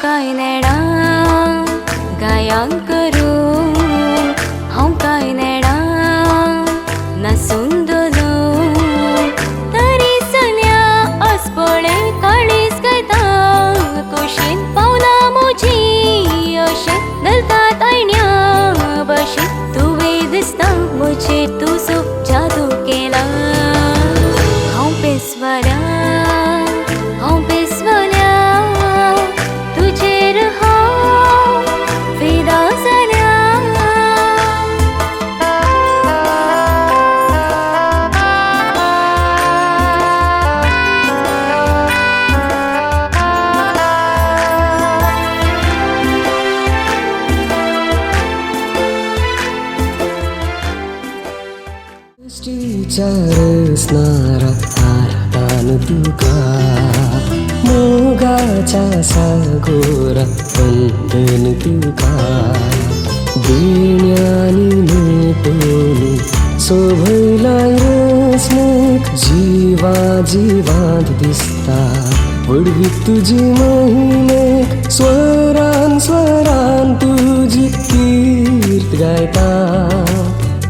काय नेडा गायांक करू हांव काय नेडा नासून दोलो तरी चल्या आसपळे काळीज घेता कुशीन पावला म्हजी अशें धरतात आयण्या भशेन तुवें दिसता म्हजे तूं सूप जादू केला हांव पेसवल्या रचणारा आरतान तुका मोगाच्या सागोरा वंदन तुका देण्यानी नेटोनी सोभयलाय रचणूक जीवा जीवांत दिसता वडवी तुजी महिमेक स्वरान स्वरान तुजी कीर्त गायता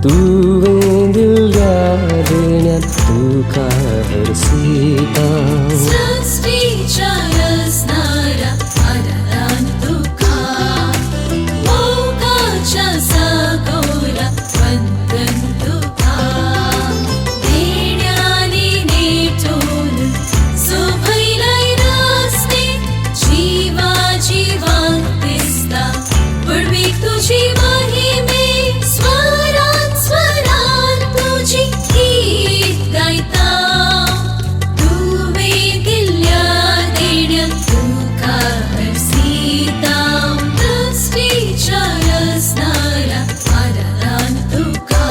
तुवें दिल्या देण्यात तुका हरसिता सृष्टीच्या रचणारा आराधन तुका मोगाच्या सागोरा वंदन तुका देण्यानी नेटोन सोभयलाय रचणे जीवा जीवांत दिसता पडवीक तुजी महिमे स्वरान स्वरान तुजी गीत गायता तुवें दिल्या देण्यात तुका हरसिता सृष्टीच्या रचणारा आराधन तुका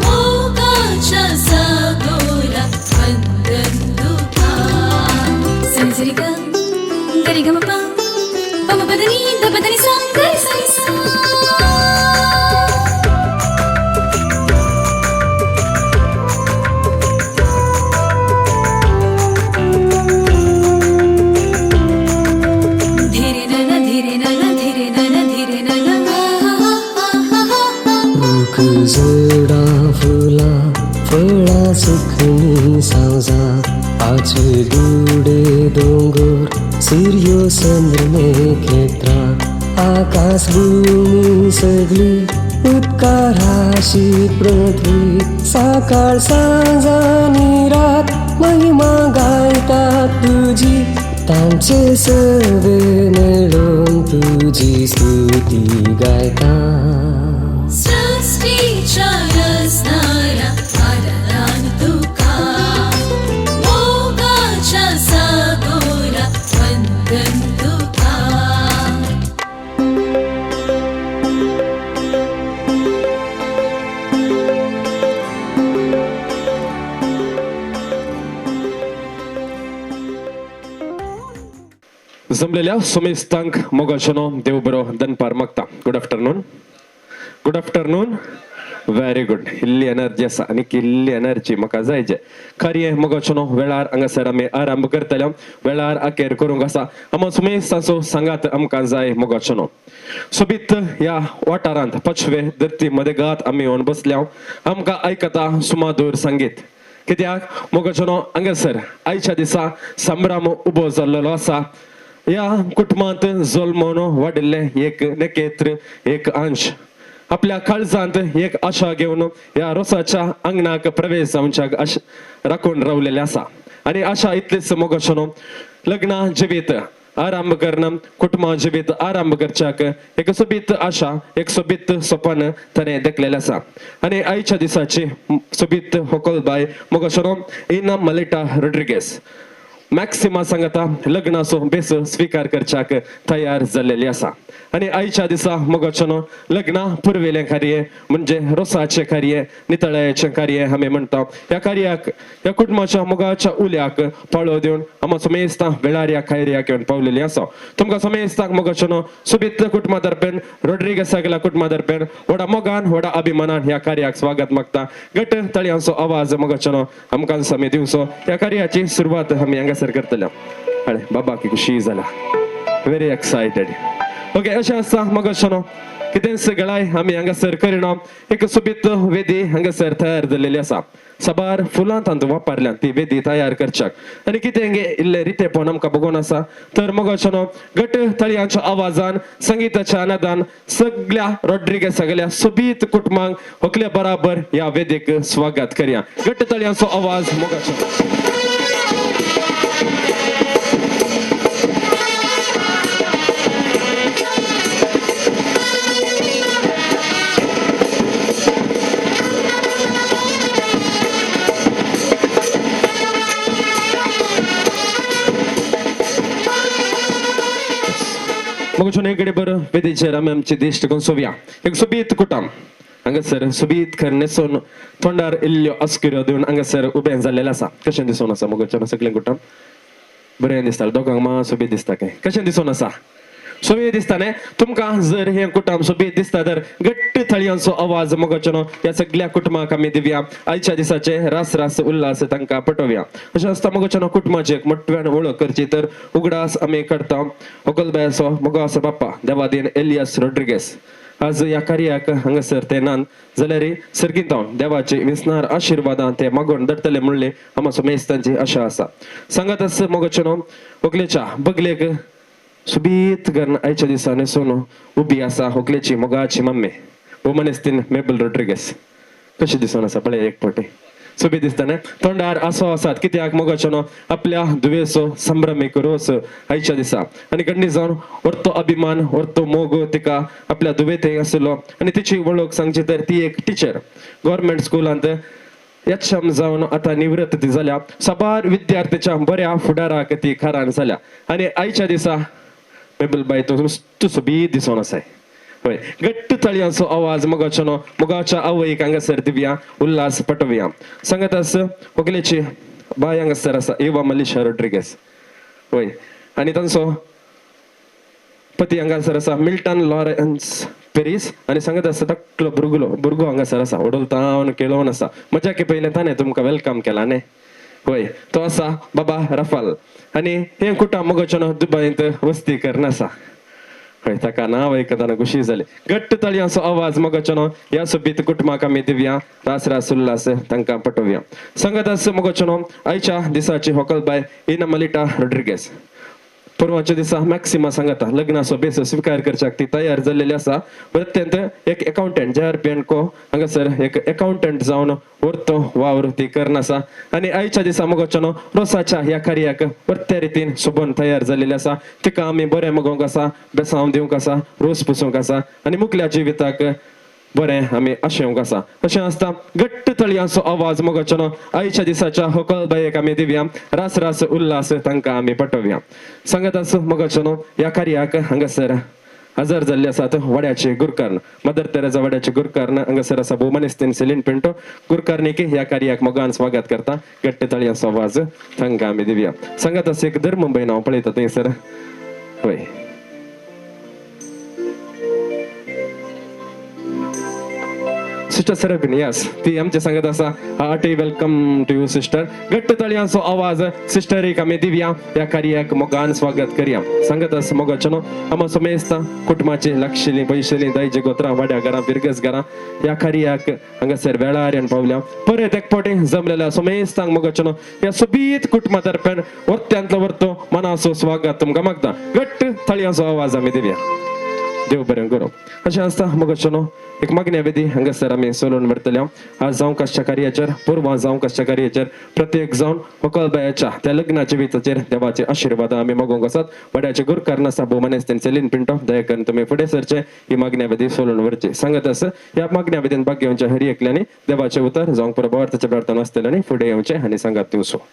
मोगाच्या सागोरा वंदन तुका सरी ग गरी ग म प बदनी सा गरी सा सा जडा फुला फळा सुखनी सावजा पाछे दुडे दोंगर सूर्यो चंद्र क्षेत्रा आकाश भूमी सगळी उत्काराशी पृथ्वी सकाळ सांज आणि रात महिमा गायतात तुझी तांचे सवे मेळून तुझी स्तुती गायता सृष्टीच्या रचणारा आराधन तुका मोगाच्या सागोरा वंदन तुका जमलेल्या सोमेस्तांक मोगाचनो देव बरो दनपार मागता. Good afternoon very good. इल्ली एनर्जी आसा आनी इल्ली एनर्जी म्हाका जायचे खरें मोगाचनो वेळार हांगासर आमी आरंभ करतले. वेळार आखेर करूंक आसा आमी सुमेस्तांचो सांगात आमकां जाय मोगाचनो. सोबीत ह्या वाठारांत पचवे धरती मदें गात आमी येवन बसल्या. आमकां आयकता सुमाधूर संगीत. कित्याक मोगाचनो हांगासर आयच्या दिसा संभ्रम उबो जाल्लो आसा. ह्या कुटुंबांत जल्मोन वाडिल्ले एक नखेत्र एक अंश आपल्या काळजांत एक आशा घेवन ह्या रोसाच्या अंगणाक प्रवेश जावच्याक राखून रावलेले आसा. आणि अशा इतलेच मोगशनो लग्न जिवीत आरंभ करणं कुटुंब जिवीत आरंभ करच्याक एक सोबीत आशा एक सोबीत स्वप्न ताणे देखलेले आसा आणि आयच्या दिसाची सोबीत होकलबाय मोगशनो इना मलिटा रोड्रिगेस मॅक्सिमा सांगता लग्नाचो बेस स्वीकार करच्याक तयार जाल्लेली आसा आणि आयच्या दिसा मोगचनो लग्ना पुरवेले कार्य म्हणजे रोसाचे कार्य नितळ्याचे कार्य आमी म्हणटा या कार्याक या कुटुंबाच्या मोगाच्या उल्याक पाळो दिवन आमा समेस्ता वेळार या कार्याक येवन पावलेली आसा तुमकां समेस्ताक मोगचनो सुबित कुटुंबा तर्फेन रोड्रिगेसागला कुटुंबा तर्फेन व्हडा मोगान व्हडा अभिमानान ह्या कार्याक स्वागत मागता गट तळयांचो आवाज मोगचनो आमकां समी दिवचो या कार्याची सुरवात आमी हांगासर करतले अरे बाबा की खुशी जाला व्हेरी एक्सायटेड ओके अशें आसता मोगचनो कितें सगळाय आमी हांगासर करिना एक सोबीत वेदी हांगासर तयार जाल्लेली आसा सबार फुलां तांदूळ वापरल्यान ती वेदी तयार करच्याक आनी कितें गे इल्ले रितेपण आमकां बगून आसा तर मोगचनो गट तळयांच्या आवाजान संगीताच्या आनंदान सगळ्या रोड्रिगेस सगळ्या सोबीत कुटुंबांक होकल्या बराबर ह्या वेदेक स्वागत करया गट तळयांचो आवाज मोगचनो मोगचनो इकडे बरं वेदीचेर आमी आमचे दिश्ट करून सोवया एक सोबीत कुटुंब हांगासर सोबीत न्हेसून तोंडार इल्ल्यो अस्किऱ्यो दिवन हांगासर उबें जाल्लेलें आसा कशें दिसून आसा मोगचनो सगळें कुटुंब बरें दिसता दोगांक मात सोबीत दिसता काय कशें दिसून आसा सोबीत दिसता न्ही तुमकां जर हें कुटुंब सोबीत दिसता तर गट्ट थळयांचो आवाज मोगचनो ह्या सगळ्या कुटुंबाक आमी दिवया आयच्या दिसाचे रास रास उल्हास तांकां पटोवया अशें आसता मोगचनो कुटुंबाची एक मोठ्यान वळख करची तर उगडास आमी करता होकलबायचो मोगाचो बाप्पा देवादीन एलियास रोड्रिगेस आज या कार्याक हांगासर ते नान जाल्यार सर्गीत हांव देवाची विस्नार आशिर्वादां ते मागून धरतले म्हणले आमा समेस्तांची आशा आसा सांगात आस मोगचनो व्हंकलेच्या बगलेक सुबीत घरान आयच्या दिसांनी सोनू उबी आसा व्हंकलेची मोगाची मम्मी वुमनिस्तीन मेबल रोड्रिगेस कशी दिसून आसा पळय एक फावटी सोबीत दिसता न्ही तोंडार आसो आसात कित्याक मोगचनो आपल्या दुवेचो संभ्रमीक रोस आयच्या दिसा आनी कण्णी जावन व्हरतो अभिमान व्हरतो मोग तिका आपल्या दुवेते आसलो आनी तिची वळख सांगची तर ती एक टिचर गव्हर्मेंट स्कुलांत यक्षम जावन आता निवृत्त ती जाल्या सबार विद्यार्थ्याच्या बऱ्या फुडाराक ती खारान जाल्या आनी आयच्या दिसा मेबल बाय तूं सोबीत दिसून आसाय होय गट्ट तळयांचो आवाज मोगचनो मोगाच्या आवयक हांगासर दिवया उल्हास पटोवया सांगत आस व्हंकलेची बाय हांगासर आसा एवा मलिशा रोड्रिगेस होय आनी तांचो पती हांगासर आसा मिल्टन लॉरेन्स पेरीस आनी सांगत आसा धाकटो भुरगो हांगासर आसा ओडलतावन केळोवन आसा मजा की पयलें ताणें तुमकां वेलकम केला न्ही होय तो आसा बाबा रफाल आनी हें कुटुंब मोगचनो दुबईंत वस्ती करना आसा होय ताका नांव आयकतना खुशी जाली गट्ट तळयांचो आवाज मोगचनो ह्या सोबीत कुटुंबाक आमी दिवया रास रास उल्हास तांकां पटोवया सांगत आस मोगचनो आयच्या दिसाची होकलबाय इना मलिटा रोड्रिगेस परवाच्या दिसा मॅक्सिमा सांगता लग्नाचो बेस स्वीकार करच्याक ती तयार जाल्लेली आसा प्रत्यंत एक अकाउंटंट JRP&Co हांगासर एक अकाउंटंट जावन व्हरतो वावर ती करना आसा आनी आयच्या दिसा मोगचनो रोसाच्या ह्या कार्याक परत्या रितीन सोबून तयार जाल्लेली आसा तिका आमी बरें मोगोवंक आसा बेसांव दिवंक आसा रोस पुसूंक आसा आनी मुखल्या जिविताक बरें आमी आशेवंक आसा अशें आसता गट्ट तळयांचो आवाज मोगचनो आयच्या दिसाच्या होकलबायेक आमी दिवया रास रास उल्हास तांकां आमी पटोवया सांगत आस मोगचनो ह्या कार्याक हांगासर हजर जाल्ले आसात वड्याचे गुरकर्ण मदर तेरेजा वड्याचे गुरकर्ण हांगासर आसा भोवमनिस्तीन सेलीन पिंटो गुरकर्णीक ह्या कार्याक मोगान स्वागत करता गट्ट तळयांचो आवाज तांकां आमी दिवया सांगत आस एक धर्म मुंबय हांव पळयता थंयसर होय सिस्टर सरबिन यस ती आमचे सांगत आसा hearty welcome to you sister गट्ट तळयांचो आवाज सिस्टरीक आमी दिवया ह्या कार्याक मोगान स्वागत करया सांगत आस मोगचनो आमा समेस्ता कुटुंबाची लागशिल्लीं पयशिल्लीं दायज गोत्रां वाड्या घरां बिरगस घरां ह्या कार्याक हांगासर वेळार येवन पावल्या परत एक फावटी जमलेल्या समेस्तांक मोगचनो ह्या सोबीत कुटुंबा तर्फेन वर्त्यांतलो वर्तो मनाचो स्वागत तुमकां मागता गट्ट तळयांचो आवाज आमी दिवया देव बरें करूं अशें आसता मोगचनो एक मागण्या विधी हांगासर आमी सोलून व्हरतल्या. आज जावं कशा कार्याचेर पूर्व जावं कशा कार्याचेर प्रत्येक जावन व्हंकलबायाच्या त्या लग्नाच्या विचाचेर देवाचे आशीर्वाद आमी मागोवंक आसात. वड्याचे गुरकार आसा भोवमानेस्त तेंचे सेलीन पिंटो दया करून तुमी फुडें सरचे ही मागण्या विधी सोलून व्हरची सांगत आसा. ह्या मागण्या विधीन भाग घेवचे हरी एकल्यानी देवाचे उतर जावंक पुरो प्रार्थना आसतल्यानी फुडें येवचे आनी सांगात दिवचो.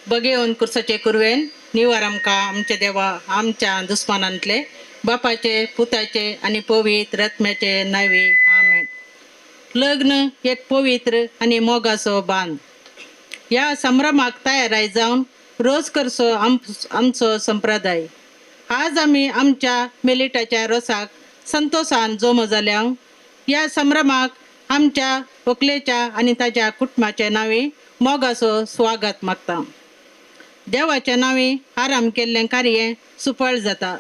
बगेवन कुर्साचे कुरवेन निवार आमकां आमचे देवा आमच्या दुस्मानांतले बापाचे पुताचे आणि पवित्र आत्म्याचे नावे आमेन. लग्न एक पवित्र आणि मोगाचो बांद. ह्या संभ्रमाक तयाराय जावन रोज करचो आमचो संप्रदाय. आज आमी आमच्या मेलिटाच्या रोसाक संतोषान जोम जाल्या. ह्या संभ्रमाक आमच्या व्हंकलेच्या आणि ताच्या कुटुंबाच्या नावे मोगाचो स्वागत मागता. देवाच्या नावे आराम केल्लें कार्य सुफळ जाता.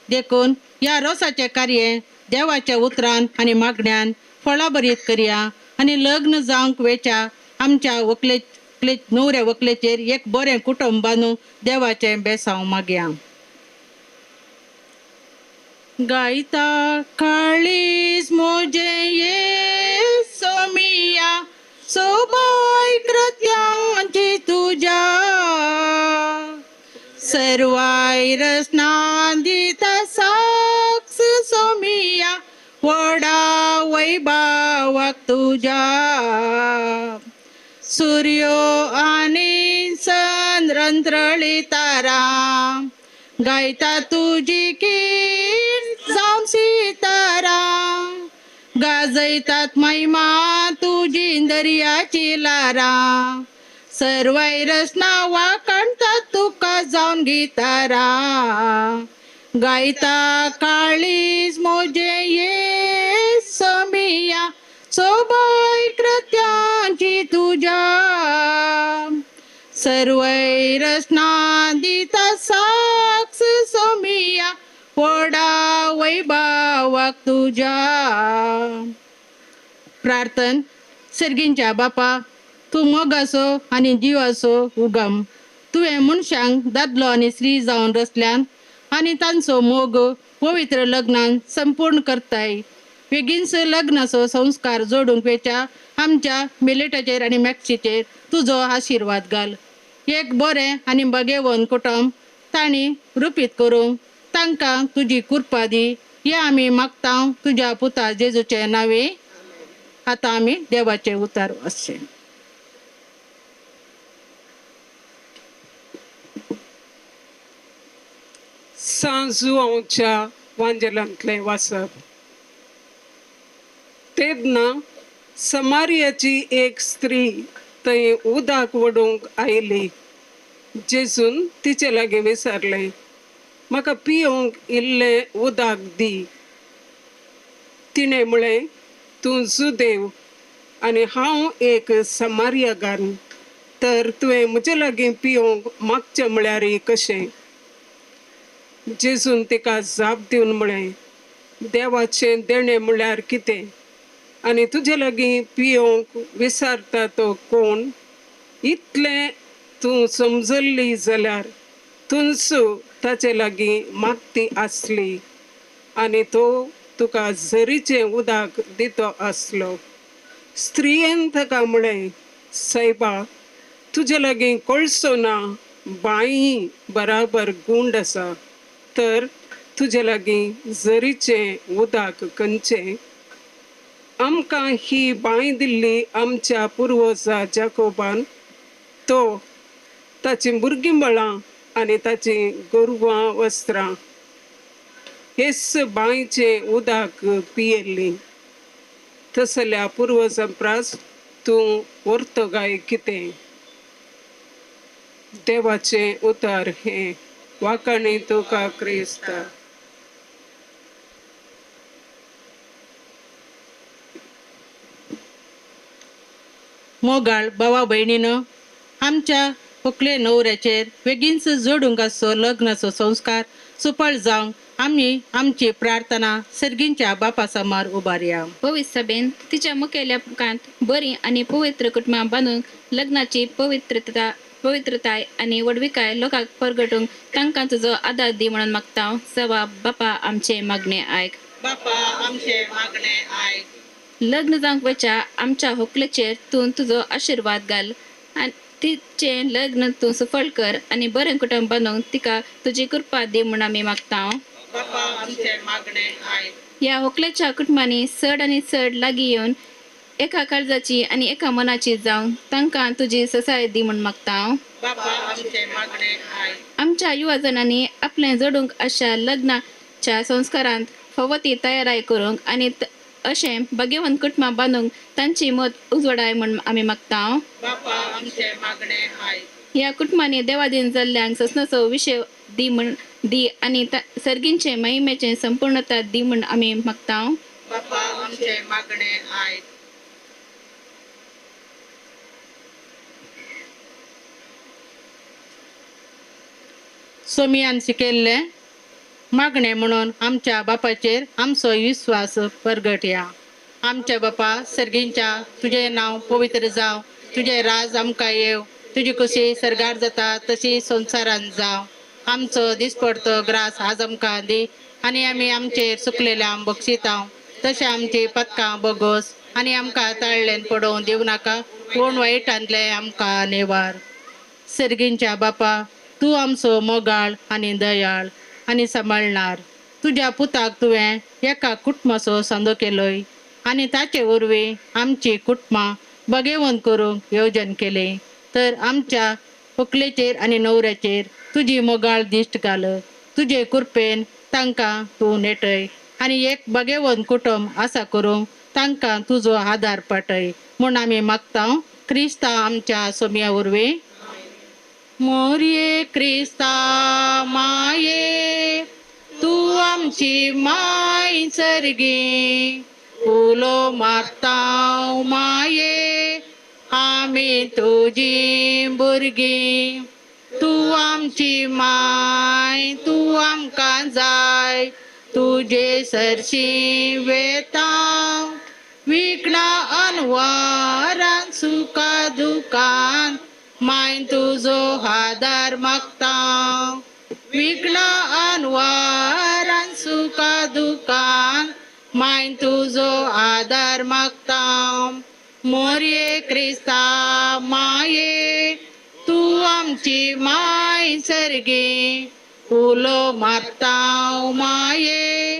देखून ह्या रोसाचे कार्य देवाच्या उतरान आणि मागण्यान फळाबरीत करया आणि लग्न जावंक वेच्या आमच्या न्हवऱ्या व्हंकलेचेर एक बरें कुटुंब बांदूंक देवाचें बेसांव मागया. गायता काळीज मोजे ये सोमिया सोबाय कृत्यांची तुझ्या सर्वाय रसनांदिता साक्ष सोमिया वडा वैभावाक तुझ्या सूर्यो आणि चंद्रंत्रळी तारा गायता तुझी कीर्त जाऊन सितारा गाजयतात महिमा तुझी दर्याची लारा सर्वाय रचना वाकणतात तुका जाऊन गितारा गायता काळीज मोजे ये समिया सोबाय कृत्यांची तुझ्या सर्वै रचना दिता साक्ष सोमिया वडा वैभावाक तुझ्या. प्रार्थन. सर्गींच्या बापा तू मोगाचो आणि जिवाचो उगम. तुवें मनशांक दादलो आनी स्त्री जावन रचल्यान आनी तांचो मोग पवित्र लग्नान संपूर्ण करताय. बेगीनच लग्नाचो संस्कार जोडूंक वेच्या आमच्या मेलेटाचेर आनी मॅक्सीचेर तुजो आशिर्वाद घाल. एक बरें आनी बगेवन कुटुंब तांणी रुपीत करूंक तांकां तुजी कृपा दी. हें आमी मागता तुज्या पुता जेजूचे नावे. आतां आमी देवाचे उतार वाचचे. सांजुआंच्या वांजेलांतले वाचप. तेदना समारियाची एक स्त्री थंय उदक वडूंक आयली. जेजून तिचे लागीं विचारलें, म्हाका पिवंक इल्लें उदक दी. तिणें म्हळें, तूं जुदेव आनी हांव एक समारियागान, तर तुवें म्हजे लागीं पिवंक मागचें म्हळ्यार कशें? जेजून तिका जाप दिवन म्हळें, देवाचें देणें म्हळ्यार कितें आनी तुजे लागीं पिवंक विचारता तो कोण? इतलें तूं समजल्ली जाल्यार तुनसू ताचे लागीं मागती आसली आनी तो तुका झरीचें उदक दितो आसलो. स्त्रियेन ताका म्हळें, सायबा, तुजे लागीं कळसो ना, बांय बराबर गुंड आसा, तर तुजे लागीं झरीचें उदक खंयचें? आमकां ही बांय दिल्ली आमच्या पुर्वजा जाकोबान. तो ताची भुरगींबाळां आनी ताची गोरवां वस्त्रां हेच बांयचें उदक पियेल्लीं. तसल्या पुर्वजां प्रास तूं व्हरतो गाय कितें? देवाचें उतर हें. वाकाणी तुका क्रिस्ता. मोगाळ भावा भयणीनो, आमच्या व्हंकले न्हवऱ्याचेर बेगीनच जोडूंक आसचो लग्नाचो संस्कार सुफळ जावंक आमी आमची प्रार्थना सर्गींच्या बापा समोर उबारया. पवित्र सभेन तिच्या मुखेल्या मुखांत बरी आणि पवित्र कुटुंबां बांदूंक लग्नाची पवित्रताय आणि वडविकाय लोकांक परगटूंक तांकां तुजो आदार दी म्हणून मागता. सवा बापा आमचे मागणे आयक. बापा आमचे मागणे आय लग्न जावंक वेच्या आमच्या व्हंकलेचेर तूं तुजो आशिर्वाद घाल आनी तिचे लग्न तूं सफळ कर आनी बरें कुटुंब बांदूंक तिका तुजी कृपा दी म्हूण आमी मागता. बापा आमचे मागणे आय ह्या व्हंकलेच्या कुटुंबांनी चड आनी चड लागीं येवन एका काळजाची आनी एका मनाची जावं तांकां तुजी ससाय दी म्हूण मागता. बापा आमचे मागणे आय आमच्या युवा जणांनी आपलें जोडूंक अशा लग्नाच्या संस्कारांत फावो ती तयाराय करूंक आनी अशें भाग्यवंत कुटुंबां बांदूंक तांची मत उजवाडाय म्हूण आमी मागता. बापा आमचे मागणे आय ह्या कुटुंबांनी देवादीन जाल्ल्यांक ससनाचो विशय दी आनी सर्गींचे महिमेचे संपूर्णता दी म्हूण आमी मागता. बापा आमचे मागणे आय सोमियान शिकयल्ले मागणे म्हणून आमच्या बापाचेर आमचो विश्वास परगटया. आमच्या बापा सर्गींच्या तुझे नांव पवित्र जाव, तुझे राज आमकां येव, तुजी कशी सरगार जाता तशी संवसारान जाव. आमचो दिसपडतो ग्रास आज आमकां दी आनी आमी आमचेर चुकलेल्यांक बक्षितांव तशें आमची पथकां बोगोस आनी आमकां ताळ्ळेन पडोवंक दिवं नाका कोण वायटांतले आमकां नेवार. सर्गींच्या बापा तूं आमचो मोगाळ आनी दयाळ आनी सांबाळणार. तुज्या पुताक तुवें एका कुटुंबाचो सांदो केलोय आनी ताचे वरवीं आमची कुटुंबां बगेवंत करूंक येवजण केली. तर आमच्या व्हंकलेचेर आनी न्हवऱ्याचेर तुजी मोगाळ दिश्ट घाल. तुजे कृपेन तांकां तूं नेटय आनी एक बगेवंत कुटुंब आसा करूंक तांकां तुजो आदार पाठय म्हूण आमी मागता. क्रिस्ता आमच्या सोम्या वरवीं. मोरये क्रिस्ता माये तू आमची माय सर्गी उलो मारता माये आमी तुजी भुरगीं. तू आमची माय तू आमकां जाय तुजे सरशी वेता विकणा अनवारान सुखा दुकान माय तुजो आदार मागता. विकणा अनवारान सुखा दुकान माय तुजो आदार मागता. मोरये क्रिस्ता माये तू आमची माय सर्गी उलो मारता माये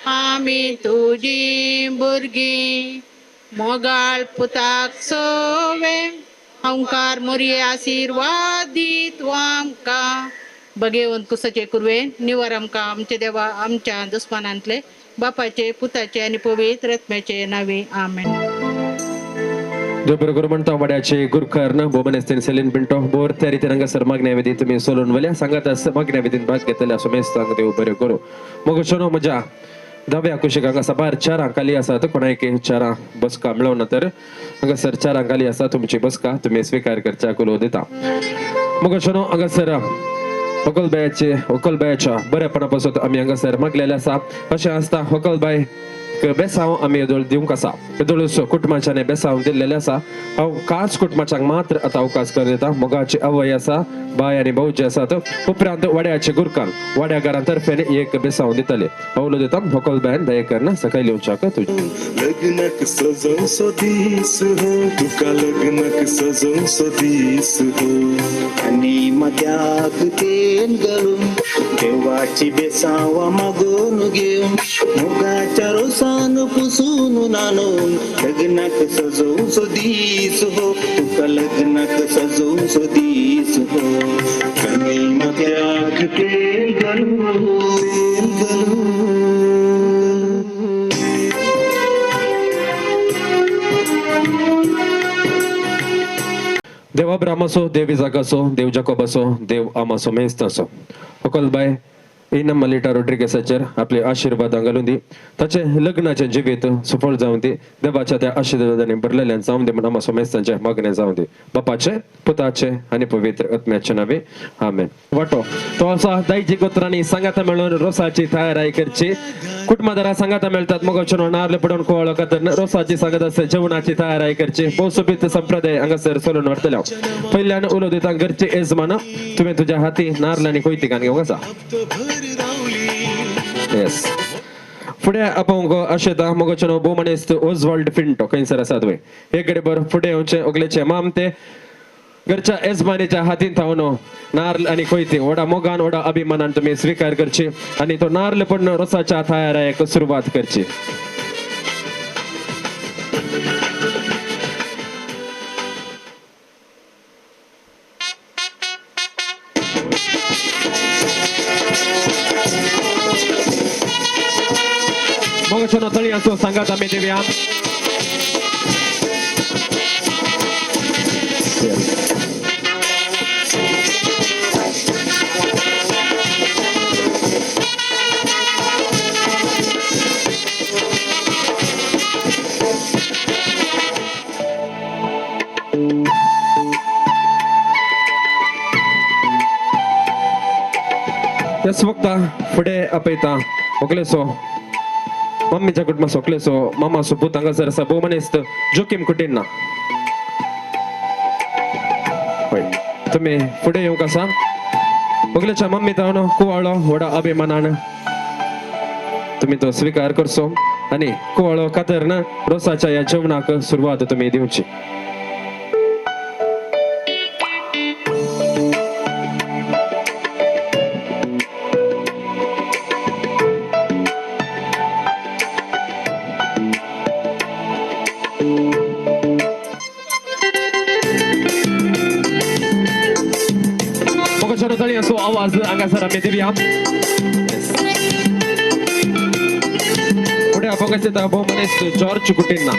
आमी तुजी भुरगीं. मोगाळ पुताक सोवे ओंकार मोरये आशीर्वाद दीत आमकां. बगेवंत कुसाचे कुरवे निवार आमकां आमचे देवा आमच्या दुस्मानांतले बापाचे पुताचे आनी पवित्र आत्म्याचे नावे आमेन. देव बरोबर म्हणतो वड्याचे गुरकर्न बोबनेस्तीन सेलिन पिंटो बोर त्या रीतीन हांगासर मागण्या वेदी तुमी सोलून वल्या सांगात मागण्या वेदीन भाग घेतल्या सुमेश सांग देव बरें करूं. मग शोनो म्हज्या दाव्या कुशीक हांगासर भायर 4 खाली आसात. कोणाक 4 बसका मेळोना तर हांगासर 4 खाली आसा. तुमची बसका तुमी स्वीकार करच्याक उलो दिता. मग शोनो हांगासर व्हंकलबायाच्या बरेपणा पासून आमी हांगासर मागलेले आसा. अशें आसता व्हंकलबाय बेसांव आमी येदोळ दिवंक आसा. येदोळूच कुटुंबाच्यान बेसांव दिल्लेले आसा. हांव कांच कुटुंबाच्यांक मात्र आतां अवकाश कर दिता. मोगाची आवय आसा, बाय आनी भाऊजी आसात. उपरांत वाड्याचे गुरकान वाड्या घरां तर्फेन एक बेसांव दितले. हांव दिता व्हंकलबायन दयेकरन सकयल येवच्याक तुजी. लग्नक सजों सो दीस हो तुका लग्नक सजों सो दीस हो आनी मत्याक तेल घालून देवाची बेसांवा मागून घेवन मोगाच्या रोसान पुसून आणून लग्नक सजों सो दीस हो तुका लग्नक सजों सो दीस हो आनी मत्याक तेल घालून देव अब्राहम असो, देव इजाक असो, देव जाकोब असो, देव आमासो मेस्त असो. व्हंकलबाय इनम मलिटा रोड्रिगेसाचेर आपले आशीर्वाद घालून दी. ताचे लग्नाचे जिवीत सफळ जावं दी. देवाच्या त्या आशीर्वादांनी भरलेल्यान जावं दी म्हणून आमासो मेस्तांचे मागणे जावं दी. बापाचे पुताचे आनी पवित्र आत्म्याचे नावे आमेन. वाटो तो आसा दायजी गोत्रांनी सांगाता मेळून रोसाची तयारी करची. कुटुंबादारा सांगाता मेळतात. मोगाचेर नारले पडून कोवळो खातर रोसाची सांगत आसता जेवणाची तयारी करची. भोवसोबीत संप्रदाय हांगासर चलून व्हरतल्या. पहिल्यान उलो दिता घरचे येजमान तुवें तुज्या हाती नारळ आनी कोयती घेवंक आसा. येस फुडें आपोवंक आशेता मोगोचनो भोवमनेस्त ओजवाल्ड फिंटो खंयसर आसात वय एक कडेन बर फुडें येवचें ओगलेचें माम ते घरच्या येजमानीच्या हातीन थावन नारळ आणि कोयते ओडा मोगान ओडा अभिमानान तुम्ही स्वीकार करची आणि तो नारळ पण रोसाच्या थायारायक सुरुवात करची. मोगोचनो तळी असो सांगात आम्ही देऊया. यस वक्ता फुडें आपयता ओकलेसो मम्मीच्या कुटुंबा सोकलेसो मामा सोपूत हांगासर आसा भोवमनेस्त जोकीम कुटीन्ना. होय तुम्ही फुडें येवंक आसा ओगलेच्या मम्मी तावन कुवाळो व्हडा अभिमानान तुम्ही तो स्वीकार करचो आणि कुवाळो कातरन रोसाच्या ह्या जेवणाक सुरवात तुम्ही दिवची. तळी असो आवाज हांगासर आमी दिवया. फुडें आपोवंक येता भोवमनेस्त जॉर्ज कुटीन्ना.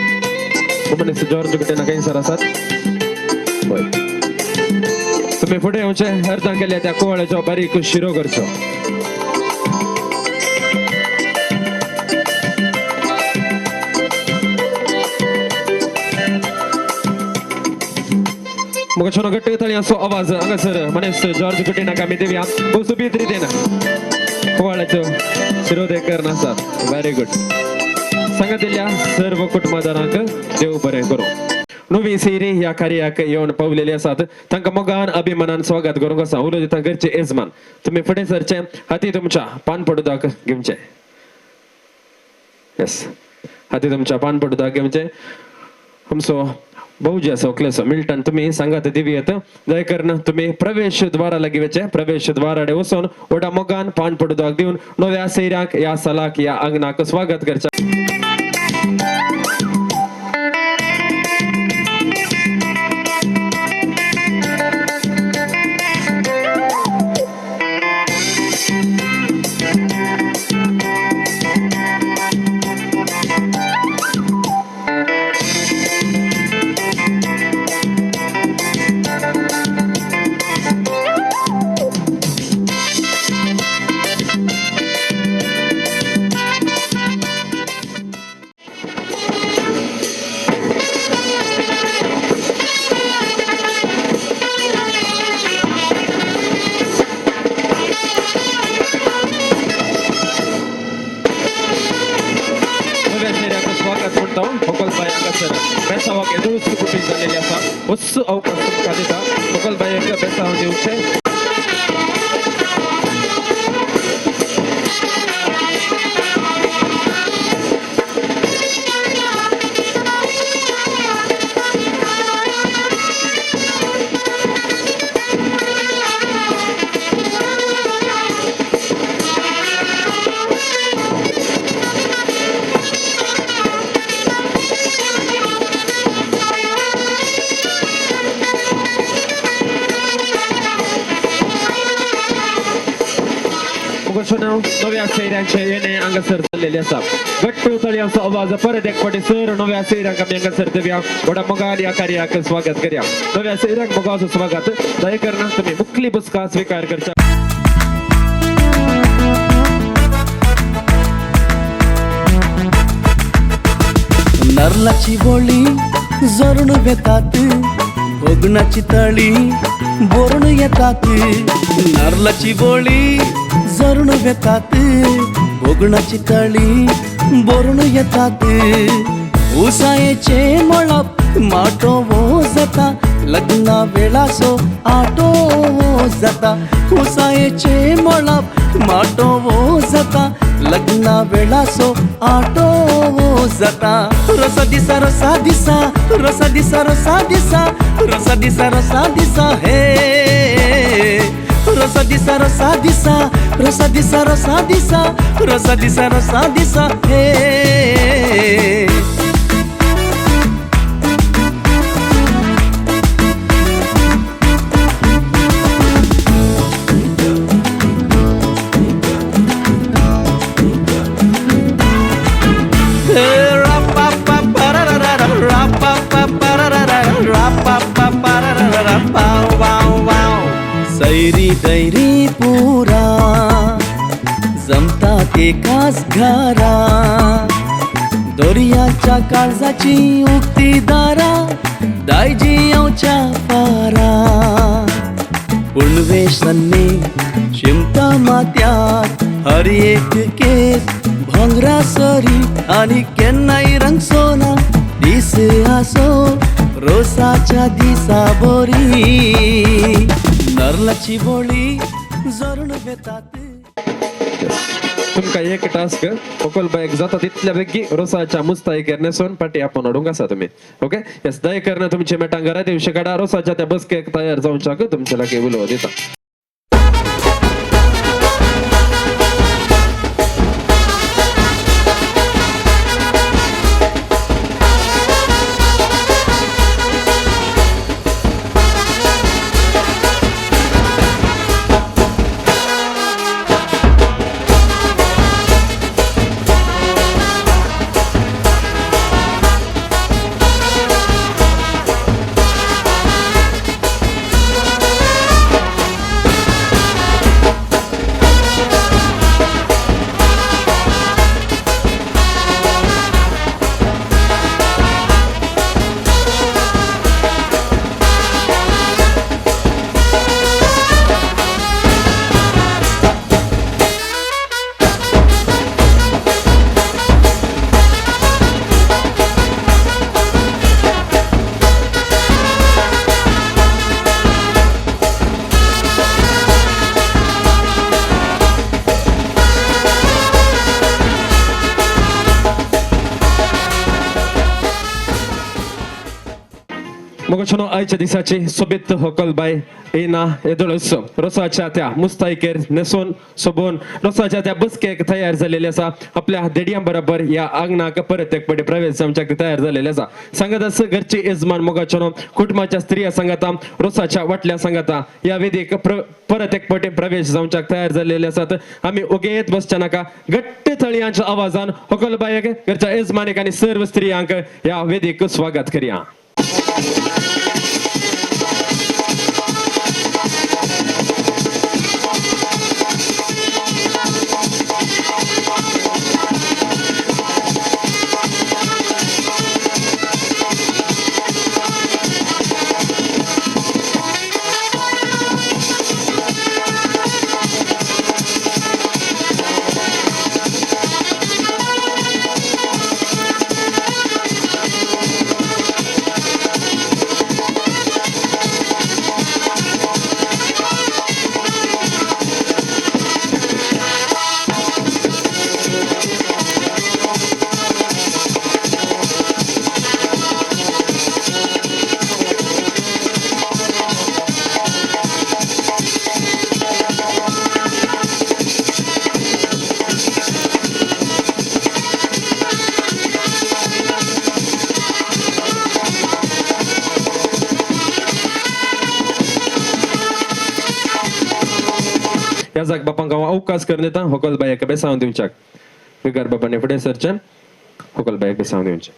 भोवमनेस्त जॉर्ज कुटीन्ना खंयसर आसात होय तुम्ही फुडें येवचें अर्जां केल्या त्या कुवाळ्याचो बारीक शिरो करचो. मोगोचनो गट्ट तळी असो आवाज हांगासर मनेस्त जॉर्ज कुटीन्नाक आमी दिवया. भोव सुबीत रितीन कुवाळ्याचो शिरोदेग करना आसात. Very good. सांगात दिल्ल्या सर्व कुटुंबदारांक देव बरें करूं. नवी सेरी ह्या कार्याक येवन पावलेली आसात तांकां मोगान अभिमानान स्वागत करूंक आसा. उलो दिता घरचे येजमान. तुम्ही फुडें सरचे हाती तुमच्या पान पडुदाक घेवचे. यस हाती तुमच्या पान पडुदाक घेवचे. आमचो भाऊजी आसा ओकलेसो मिल्टन तुम्ही सांगात दिवयेत जय करून तुम्ही प्रवेश द्वारा लागीं वचे. प्रवेश द्वाराडे वचून ओडा मोगान पान पडुदाक दिवन नव्या सैऱ्याक ह्या सालाक ह्या आंगणाक स्वागत करचे. बेसावाक येदूच कुटीन जाल्लेली आसा. वस्सू अवकाश तुमकां दिता मोगलबायेक बेसाव दिवचें. नव्या सैऱ्यांचे येणे हांगासर जाल्लेले आसा. गट्टू तळयांचो आवाज परत एक फावटी सर नव्या सैऱ्यांक आमी हांगासर दिवया. व्हडा मोगान ह्या कार्याक स्वागत करया. नव्या सैऱ्यांक मोगाचो स्वागत. दय करून तुम्ही मुखली बसका स्वीकार करच्या. नारळाची बोळी जरून येतात भोगणाची तळी बोरून येतात. नारळाची बोळी जरून येतात भोगणाची तळी बोरून येतात. उसायेचे मळप माटोवो जाता लग्ना वेळासो आटोवो जाता. उसायेचे मळप माटोवो जाता लग्ना वेळासो आटो जाता रसा दिसा रसा दिसा रसा दिसा रसा दिसा रसा दिसा रसा दिसा हे रसा दिसा रसा दिसा रसा दिसा रसा दिसा रसा दिसा रसा दिसा हे सैरी दैरी पुरा जमतात एकाच घरा दर्याच्या काळजाची उक्ती दारा दायजी येवच्या पारा पुणवेशन्नी शिमता मात्यात हर एक केस भोंगरा सरी आणि केन्नाय रंग सोना दिस आसो रोसाच्या दिसा बोरी नरलाची बोळी जरून वेतात तुमका एक टास्क ओकल बायक जाता तितल्या बेगी रोसाच्या मुस्ताईकर नेसून पाठी आपण अडूंग असा तुम्ही ओके यस दय करणं तुमचे मेटांगरा दिवशी काढा रोसाच्या त्या बसकेक तयार जाऊन शाक तुमच्या लागे उलव देता मग छनो आयच्या दिसाची सोबीत होकल बाय येना येदळस रोसाच्या त्या मुस्ताईकेर नेसून सोबून रोसाच्या त्या बसकेक तयार झालेले असा आपल्या देडियां बरोबर या आंगणाक परत एकपटे प्रवेश जावच्याक तयार झालेले असा सांगत अस घरची यजमान मग छनो कुटुंबाच्या स्त्रिया सांगता रोसाच्या वाटल्या सांगता या वेदीक परत एकपटे प्रवेश जावच्याक तयार झालेले असतात आम्ही ओगेत बसच्या नाका घट्ट तळयांच्या आवाजान होकल बायक घरच्या यजमानिक आणि सर्व स्त्रियांक या वेदीक स्वागत करूया या जाग बापांक अवकाश करन येता होकल बायक बेसावन दिवच्याक बिगर बापाने फुडें सरचें होकल बायक बेसावन दिवचें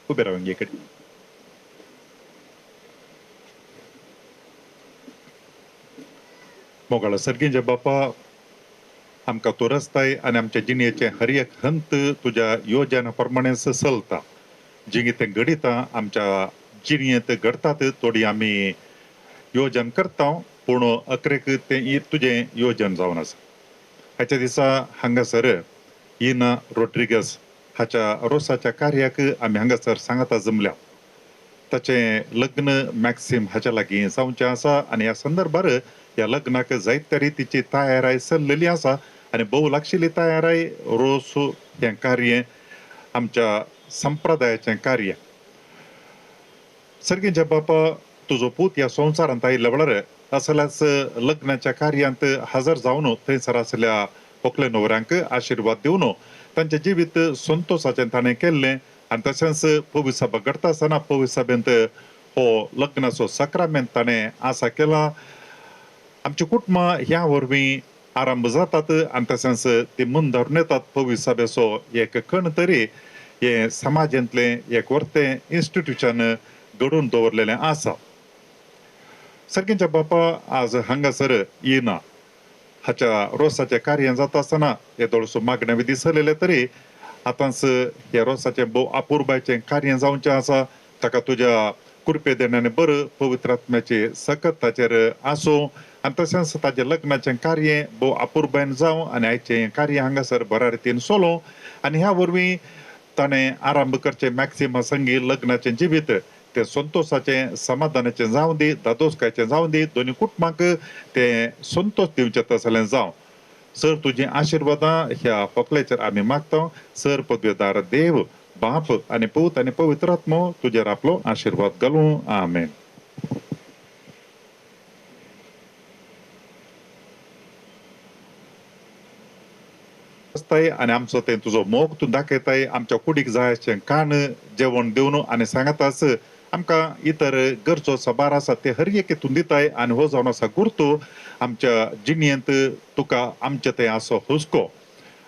उबे रावन इकडे मोगाळ सर्गींचे बापा आमकां तोरसताय आनी आमच्या जिणेचे हर एक हंत तुज्या योजना प्रमाणेच चलता जिंगे ते घडिता आमच्या जिणेंत घडतात थोडी आमी योजन करता पूण अकरेक ते तुझें योजन जावन आसा हाच्या दिसा हांगासर इना रोड्रिगस हाच्या रोसाच्या कार्याक आमी हांगासर सांगता जमल्या ताचें लग्न मॅक्सिम हाच्या लागीं जावचें आसा आनी ह्या संदर्भार ह्या लग्नाक जायत्या रितीची तयाराय चल्लेली आसा आनी भोव लागशिल्ली तयाराय रोस हें कार्य आमच्या संप्रदायाचें कार्य. सर्गींच्या बापा तुजो पूत ह्या संवसारांत आयिल्ल्या वेळार असल्याच लग्नाच्या कार्यांत हजर जावन थंयसर आसल्या व्हंकले न्हवऱ्यांक आशिर्वाद दिवन तांचें जिवीत संतोशाचें ताणें केल्लें आनी तशेंच पवित्र सभा घडटा आसतना पवित्र सभेंत हो लग्नाचो सक्रामेंत ताणें आसा केला. आमची कुटुंबां ह्या वरवीं आरंभ जातात आनी तशेंच ती मन धरून येतात पवित्र सभेचो एक कण तरी हे समाजांतलें एक व्हरतें इन्स्टिट्यूशन घडोवन दवरलेलें आसा. सर्गींच्या बापा आज हांगासर येना हाच्या रोसाचें कार्य जाता आसतना हे थोडसो मागण्या विधी चलयले तरी आतांच हे रोसाचें भोव अपुरबायेचें कार्य जावचें आसा. ताका तुज्या कृपे देण्याने बरं पवित्र आत्म्याची सकत ताचेर आसूं आनी तशेंच ताचें लग्नाचें कार्य भोव अपुरबायेन जावं आनी आयचें कार्य हांगासर बऱ्या रितीन चलों आनी ह्या वरवीं ताणें आरंभ करचें मॅक्सिमा संगी लग्नाचें जिवीत ते संतोशाचें समाधानाचें जावं दी दादोसकायचें जावं दी दोनी कुटुंबांक तें संतोश दिवचें तसलें जावं. सर तुजी आशिर्वादां ह्या पकलेचेर आमी मागता. सर पदवेदार देव बाप आनी पूत आनी पवित्र आत्मो तुजेर आपलो आशिर्वाद घालूं. आमेन. आनी आमचो तें तुजो मोग तूं दाखयताय आमच्या कुडीक जाय अशें कान जेवण दिवन आनी सांगतास आमकां इतर गरजो साबार आसा ते हर एक हितून दिताय आनी हो जावन आसा गुर्तू आमच्या जिणेंत तुका आमचे तें आसो हुस्को.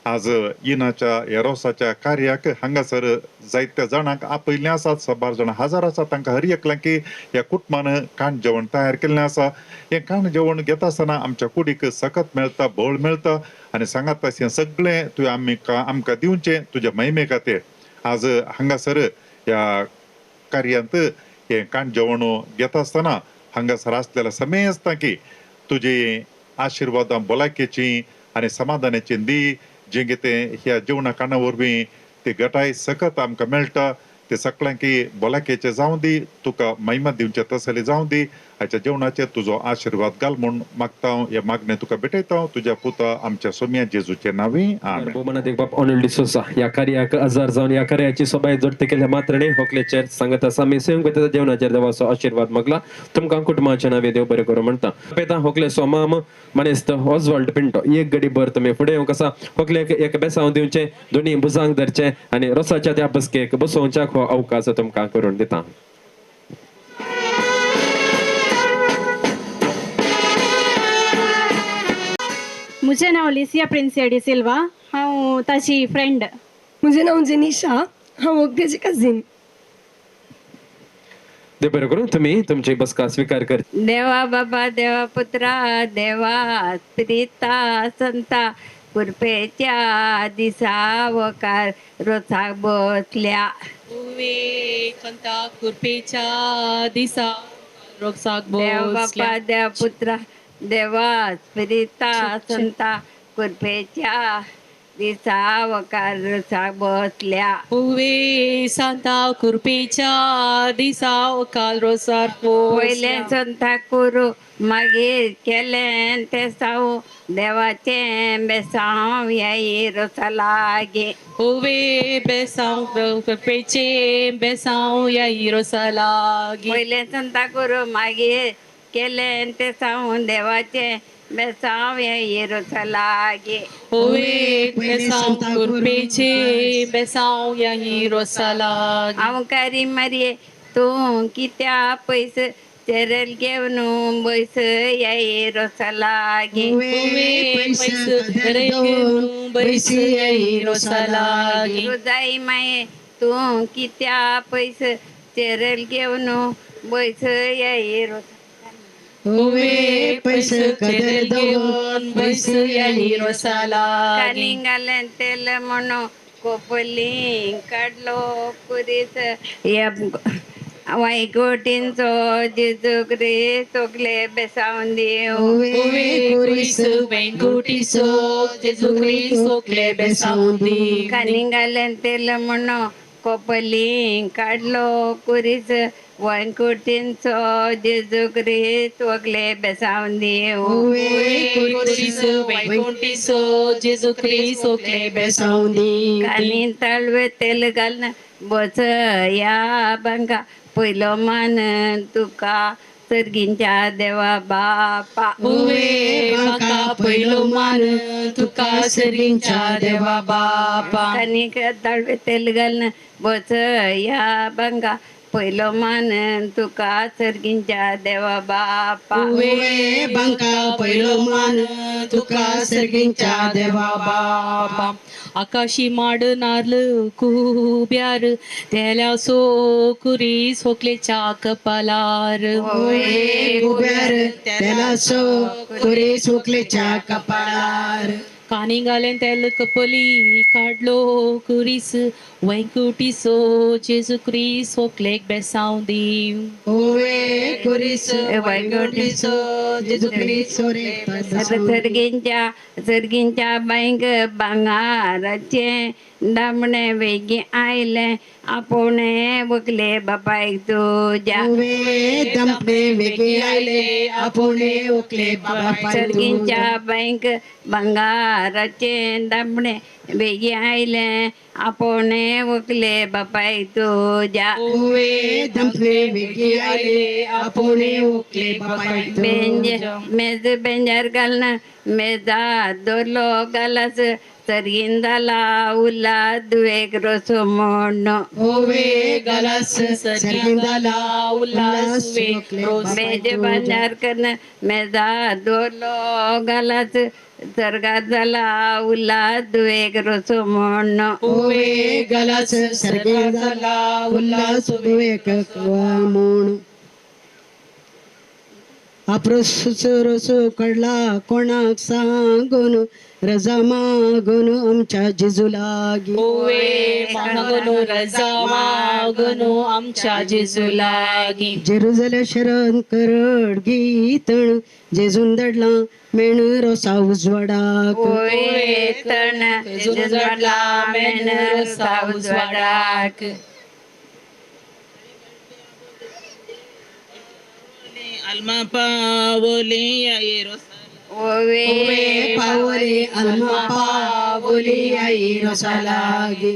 आज इनाच्या ह्या रोसाच्या कार्याक हांगासर जायत्या जाणांक आपयल्लें आसात. साबार जाणां हजर आसात. तांकां हर एकल्यांक ह्या कुटुंबान काण जेवण तयार केल्लें आसा. हें काण जेवण घेता आसतना आमच्या कुडीक सकत मेळटा भोळ मेळटा आनी सांगात तशें हें सगळें तुवें आमकां दिवचें तुज्या महिमे खातीर. आज हांगासर ह्या कार्यांत हें काण जेवण घेता आसतना हांगासर आसलेल्या समेस्तांकी तुजी आशिर्वादां भलायकेची आनी समाधानाची दी. जें कितें ह्या जेवणा काणा वरवीं ती गटाय सकत आमकां मेळटा ते सगळ्यांकी भलायकेचें जावं दी तुका महिमा दिवचें तसलें जावं दी. हाच्या जेवणाचेर तुजो आशिर्वाद घाल म्हूण मागता. हे मागणें तुका भेटयता तुज्या पुता आमच्या सोम्या जेजूचे नांवी. आमेन. भोवमानात एक बाप ऑनल्ड डिसोसा ह्या कार्याक हजर जावन ह्या कार्याची सोबाय जोडते केल्या मात्रणे व्हंकलेचेर सांगत आसा आमी स्वयंकृत जेवणाचेर देवाचो आशिर्वाद मागला. तुमकां कुटुंबाचे नांवे देव बरें करूं म्हणटा. पेता व्हंकलेचो माम मनेस्त ऑजवाल्ड पिंटो एक घडी भर तुमी फुडें येवंक आसा. व्हंकलेक एक बेसांव दिवचें दोनी भुजांक धरचें आनी रोसाच्या त्या बसकेक बसोवच्याक हो अवकाश तुमकां करून दिता. म्हजें नांव लिसिया प्रिन्सिया सिल्वा. हांव ताची फ्रेंड. म्हजें नांव जेनिशा. हांव व्हंकलेची कझिन. देव बरें करूं. तुमी तुमची बसका स्वीकार कर. देवा बाबा देवा पुत्रा देवा स्पिरिता संता कृपेच्या दिसा वकार रोसाक बसल्या. संता कृपेच्या दिसा रोसाक देवा बसल्या. बापा देवा पुत्रा देवा स्पिरिता संता कृपेच्या दिसा वकार रोसाक बसल्या. सांता कृपेच्या दिसा वकार रोसार पयले संता करू मागीर केलें तें साव देवाचें बेसांव ह्या रोसा लागी. बेसांव कृपेचे बेसांव या रोसा लागी. पयले संता करू मागीर केलें तें साव देवाचें बेसांव ह्या रोसा लागी. बेसांव कृपेचे बेसांव या रोसा लागी. हांव कारी मारये तूं कित्या पयस चेरल घेवन बस ह्या रोसा लागी. रोसा लागी. जाय माये तूं कित्या पयस चेरल घेवन बस ह्या रोसा घालें तेल म्हणून कोपली काडलो कुरीस वायगोटींचो जेजू क्रिस्त सगळे बेसांव देव. कानी घालें तेल म्हणून पोपली काढलो कुरीस वंकुटींचो जेजू क्रिस्त वगले बेसावन देव वैकुंठीसो जेजू ख्रिस्त ओकले बेसावंदी कानी तळवे तेल घालून बस या बंगा पयलो मान तुका सर्गींच्या देवा बापा उवे बाका पयलो मान तुका सर्गींच्या देवा बापा कानी तळवे तेल घालून बस या बंगा पयलो मान तुका सर्गींच्या देवा बापा उवे बांका पयलो मान तुका सर्गींच्या देवा बापा आकाशी माड नारल कुब्यार तेल्या सो कुरी सोकलेच्या कपालार कुब्यार त्याला सो कुरी सोकलेच्या कपाळार कानी घालेन तेल कपली काढलो कुरीस वैकुटीसो जेजू क्रिस्त सोकलेक बेसावंदी ओवे कुरीस वैकुटीसो जेजू क्रिस्त सोरेक सर्गींच्या बांक भांगाराचे दामणे वेगी आयले आपुणे वकले बापायक तुझ्या दंपणे वेगी आयले आपुणे वकले बापायक सर्गींच्या बांक भांगाराचे दामणे वेगी आयले आपुणे वकले बापायक तुझ्या दंपणे वेगी आयले आपुणे वकले बापायक मेज बेंजार घालना मेजा दोरलो घालास सर्गीन जाला उला दुवेक रोसो म्हणो ओवे गलास सर्गिंदाला उल्लास मेज बांजार करना मेजा दोरलो घालास सर्गात जाला उला दुवेक रोसो म्हणो ओवे गलास सर्गिंदाला उल्लास दुवेक म्हणून आप्रोसो रोसो कडला कोणाक सांगून रजा मागून आमच्या जेजू लागी उवे मागनो रजा मागनो आमच्या जेजू लागी जेरुजले शरण करड गीतण जेजून दडला मेण रोसा उजवाडाक ओवे तण जेजूला मेन रोसा उजवाडाक alma paवले आई रोसा ओवे पावले alma पावले आई रोसा लागी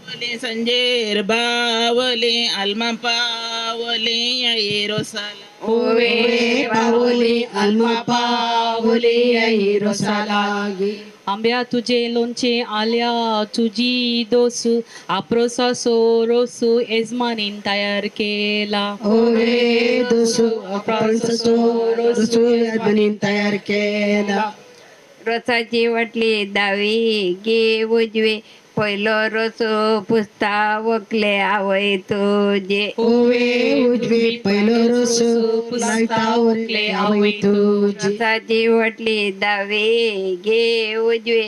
पावले संजेर बावले alma पावले आई रोसा ओवे पावले alma पावले आई रोसा लागी आंब्या तुझे लोणचे आल्या तुझी दोस आप्रोसा सोरोसू यजमानीन तयार केला ओवे दोसू आप्रोसा सोरोसू यजमानीन तयार केला रोसाची वाटली दावी गे उजवे पहिलो रोसो पुसता वकले आवय तुझे ओवे उजवी पहिलो रोसो पुसता वकले आवय तुझे रोसाची वाटली दावी गे उजवे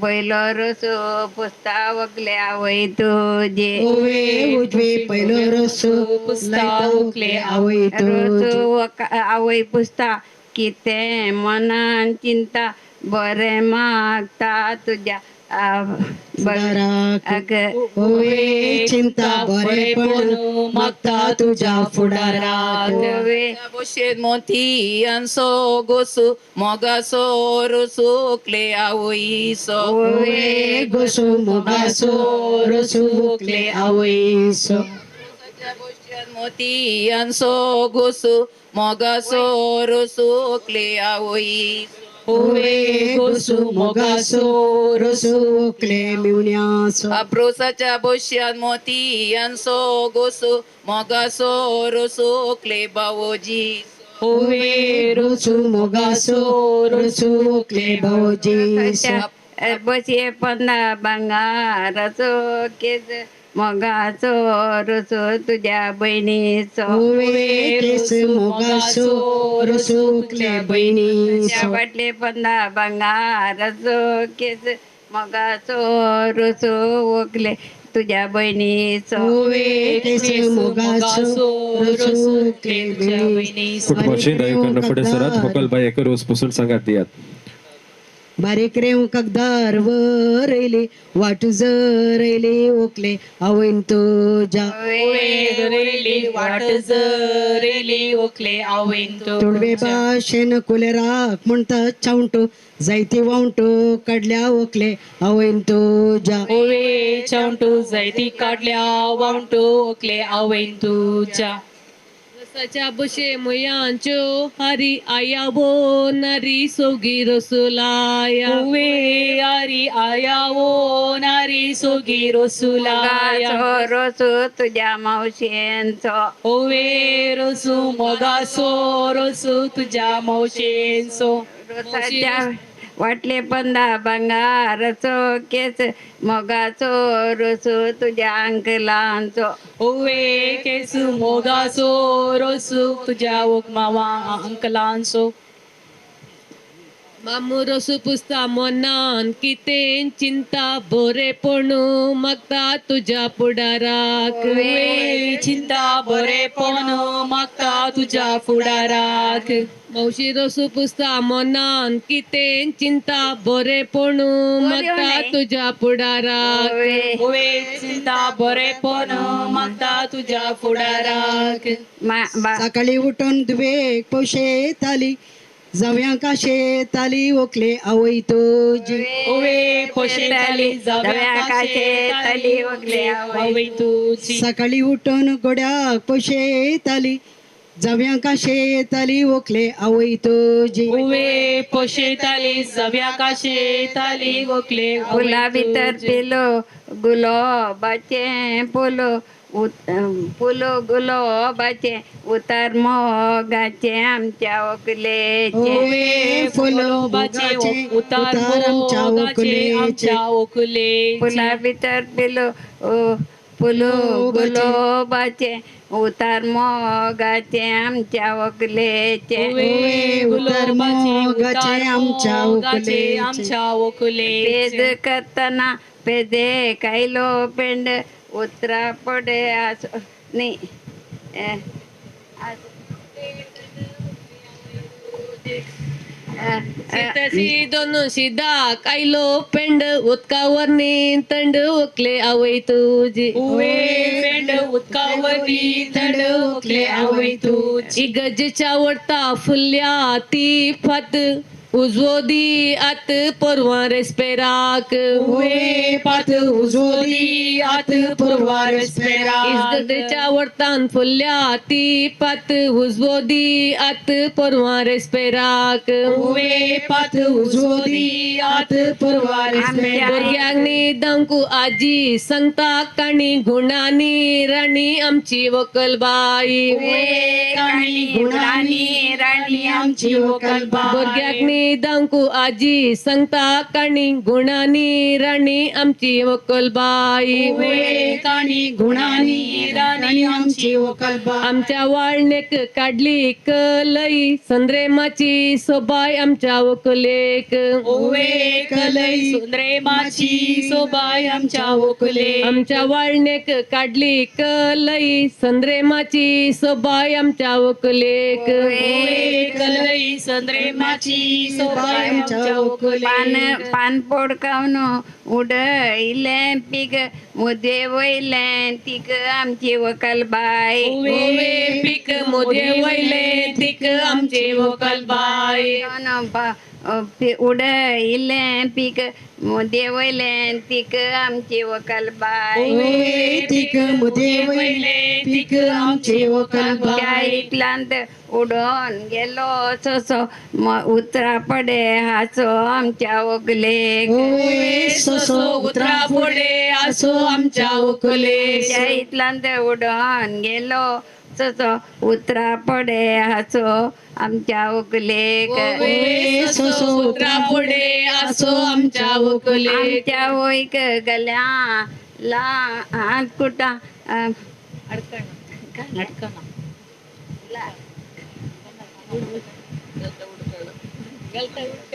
पहिलो रोसो पुसता वकले आवय तुझे ओवे उजवी पहिलो रोसो पुसता वकले आवय रोसो आवय पुसता किते मनान चिंता बरे मागता तुझ्या ओवे चिंता बरेपण मागता तुझ्या फुडाराक बोशेद मोती अंसो गोसू मोगासो रोसू क्ले आवईसो ओवे गोसू मोगासो रोसू क्ले आवईसो मोती अंसो गोसू मोगासो रोसू क्ले आवईसो ओवे गोसू मोगासो रोसू क्ले मिवण्यासो अप्रोसाच्या बोश्यात मोती अंसो गोसू मोगासो रोसू क्ले बावोजी ओवे रोसू मोगासो रोसू क्ले बावोजी बसे पंदा भांगाराचो केस मोगाचो रोसो तुझ्या बहिणीचो ओवे केस मोगासो रोसो क्ले बहिणीचो वाटले पंदा भांगाराचो केस मोगाचो रोसो ओकले तुझ्या बहिणीचो ओवे केस मोगासो रोसो क्ले बहिणीचो कुटुंबाची दया करणं पुढे सरत होकल बाई एक रोज पुसून सांगत दियात बारीक रेव कागदार वरयले वाट जरयले ओकले आवयन तुझ्या रेली वाट जरेली ओकले आवयन तुडवे भाशेन कुलेराक म्हणतात चावंटो जायती वावंटो काढल्या ओकले आवयन तुझ्या ओवे चावंटू जायती काढल्या वावंटू ओकले आवयन तुझ्या रसाच्या बशे मुयांच्यो हरी आया बो नारी सोगी रसुलाया ओवे आरी आया ओ नारी सोगी रसुलाया रोसू तुझ्या मावशेंचो ओवे रसू मोगासो रसू तुझ्या मावशेंचो रोसाच्या वाटले पंदा भांगाराचो केस मोगाचो रोसू तुझ्या अंकलांचो ओवे केसू मोगासो रसू तुझ्या मावा अंकलांचो मामू रसू पुसता मनान कितें चिंता बरेपणू मागता तुझ्या पुढाराक ओवे चिंता बरेपण मागता तुझ्या फुडाराक मावशी रसू पुसता मनान कितें चिंता बरेपणू मागता तुझ्या पुढाराक ओवे चिंता बरेपण मागता तुझ्या फुडाराक सकाळी उठून दुवेक पौशे येताली जाव्यांका शेताली ओकले आवय तुझी ओवे पोशेताली जाव्या शेताली ओकले आवय तुझी सकाळी उठून गोड्याक पौशे येताली जाव्यांका शेताली ओकले आवय तुझी ओवे पोशेताली जाव्या शेताली ओकले फुला भितर पिलो गुलाबाचे फुलो फुलो गुलाबाचे उतार मोगाचे आमच्या ओकलेचे ओवे फुलोबाचे उतार आमच्या ओकले फुला भितर पिलो फुलो गुलाबाचे उतार मोगाचे आमच्या ओकलेचे उतार मोगाचे आमच्या ओकले आमच्या ओकले पेज करताना पेजे कायलो पेंड उतरा पडे आस नी सीताची दोन शिदा कायलो पेंड उदकावरनी थंड ओकले आवय तुझी ओवे पेंड उदकावरती थंड ओकले आवय तुझी इगजेच्या वरता फुल्या ती फात उजवो दी आत परवा रेस्पेराक ओवे पात उजोली आत पुरवा रेस्पेराक इगजेच्या वरतान फुल्या ती पात उजवो दी आत परवा रेस्पेराक ओवे पात उजोली आत पुरवा रेस्पेराक भुरग्यांनी दांकू आजी सांगता काणी गुणांनी राणी आमची वकलबाई ओवे काणी गुणांनी राणी आमची वकलबाई भुरग्यांनी दांकू आजी सांगता काणी गुणांनी राणी आमची वकलबाई ओवे काणी गुणांनी राणी आमची वकलबाई आमच्या वाळणेक काढली कलई संद्रेमाची सोबाय आमच्या वकलेक ओवे कलई सुंद्रेमाची सोबाय आमच्या वकले आमच्या वाळणेक काढली कलई संद्रेमाची सोबाय आमच्या वकलेक ओवे कलई संद्रेमाची सोबाय आमच्या वकले पान पोडकावन उडयले पीक मुदे वयले तीक आमची वकलबाई ओवे पीक मुदे वयले तीक आमची वकलबाई उडयले पीक मुदे वयले तीक आमची वकलबाई ओवे तीक मुदे वयले तीक आमची वकलबाई इतलांत उडोन गेलो सोसो उतरा पडे हाचो आमच्या वकलेक ओवे सोसो उतरा पडे आसो आमच्या वकलेक इतलांत उडोन गेलो सोसो उतरा पडे हाचो आमच्या वकलेक ओवे सोसो उतरा पडे आसो आमच्या वकलेक आमच्या वयक गल्या ला हात कुटा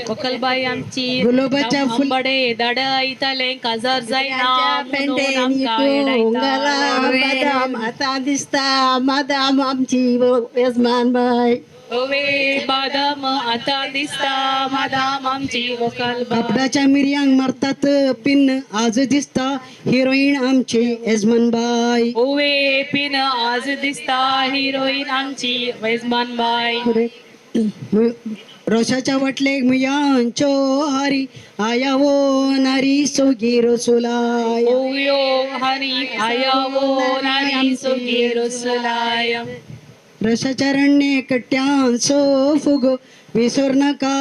वकलबाई आमची गुलाबाच्या बडे दाड इताले काजार जायना बदाम आता दिसता मादाम आमची यजमान बाय ओवे बादाम आता दिसता मादाम आमची वकाल कापडाच्या मिरयांक मारतात पिन आज दिसता हिरोईन आमची यजमानबाई. ओवे पिन आज दिसता हिरोईन आमची वेजमान बाई. रोशाच्या वाटले मुयांचो हारी आया वो नारी सोगी रसुलाय. ओयो हरी आयावो नारी सोगी रसुलाय. रसाच्या रण्ये कट्ट्यांचो फुगो विसर नका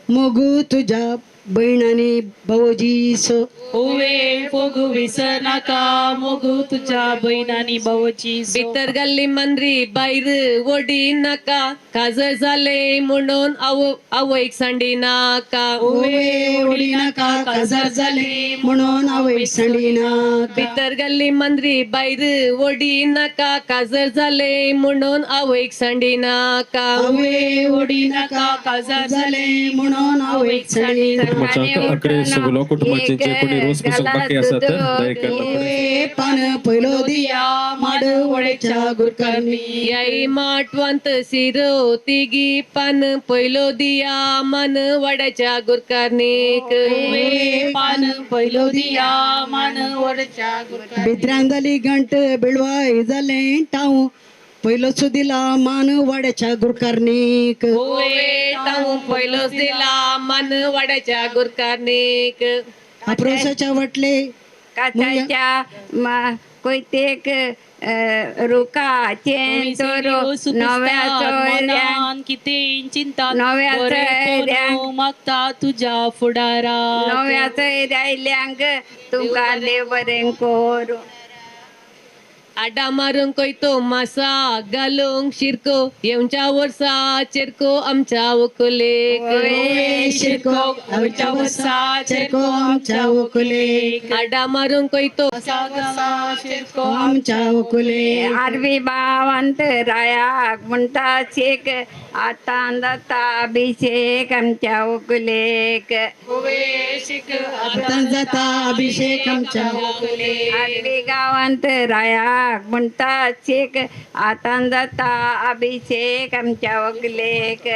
मोगू तुझ्या बहिणाने भाऊजीसो. ओवे फोगू विसर नाका मोगू तुझ्या बहिणानी भाऊची. भितर गल्ली मंद्री बाहेर वडी नका काजळ झाले म्हणून आवयक सांडी नाका. ओवे ओढी नका काजार झाले म्हणून आवय सांडी नाका. भितर गल्ली मंद्री बाहेर वडी नका काजळ झाले म्हणून आवयक सांडी नाका. ओवे ओढी नका काजार झाले म्हणून आवय सांडी नाका. अकडे सगळं कुटुंबाचे जे कोणी रोज पुस्तक बाकी असतात दयेकर ओवे पान पहिलो दिया माड वळेच्या गुरकारणी. याई माटवंत शिरो तिगी पान पहिलो दिया मन वाड्याच्या गुरकारणीक. ओवे पान पहिलो दिया मान वरच्या गुरकार. बिद्रांगली घंट बिळवाय झाले टाऊ पहिलो सुदिला मान वाड्याच्या गुरकारणीक. ओवे ताऊ पहिलोच दिला मन वाड्याच्या गुरकारणीक. अप्रोसाच्या वटले काचाच्या कोयतेक रुखाचे तोरो नव्याचो किती चिंता नव्याचो मागता तुझ्या फुडारा. नव्याचो रायल्यांक तुमका देव बरें करू. आडा मारून कोयतो मासा घालूंक शिरको येवच्या वर्सा चेरको आमच्या वकुलेक. ओवे शिरको आमच्या वर्सा चेरको आमच्या वकुलेक. आडा मारून कोयतो शिरको आमच्या वकुले. आरवी भावांत रायाक म्हणटा शेक आता जाता अभिषेक आमच्या वकुलेक. आता जाता अभिषेक आमच्या वकुलेक. आरवी गावांत रायाक म्हणटा शेक आता जाता अभिषेक आमच्या वकुलेक.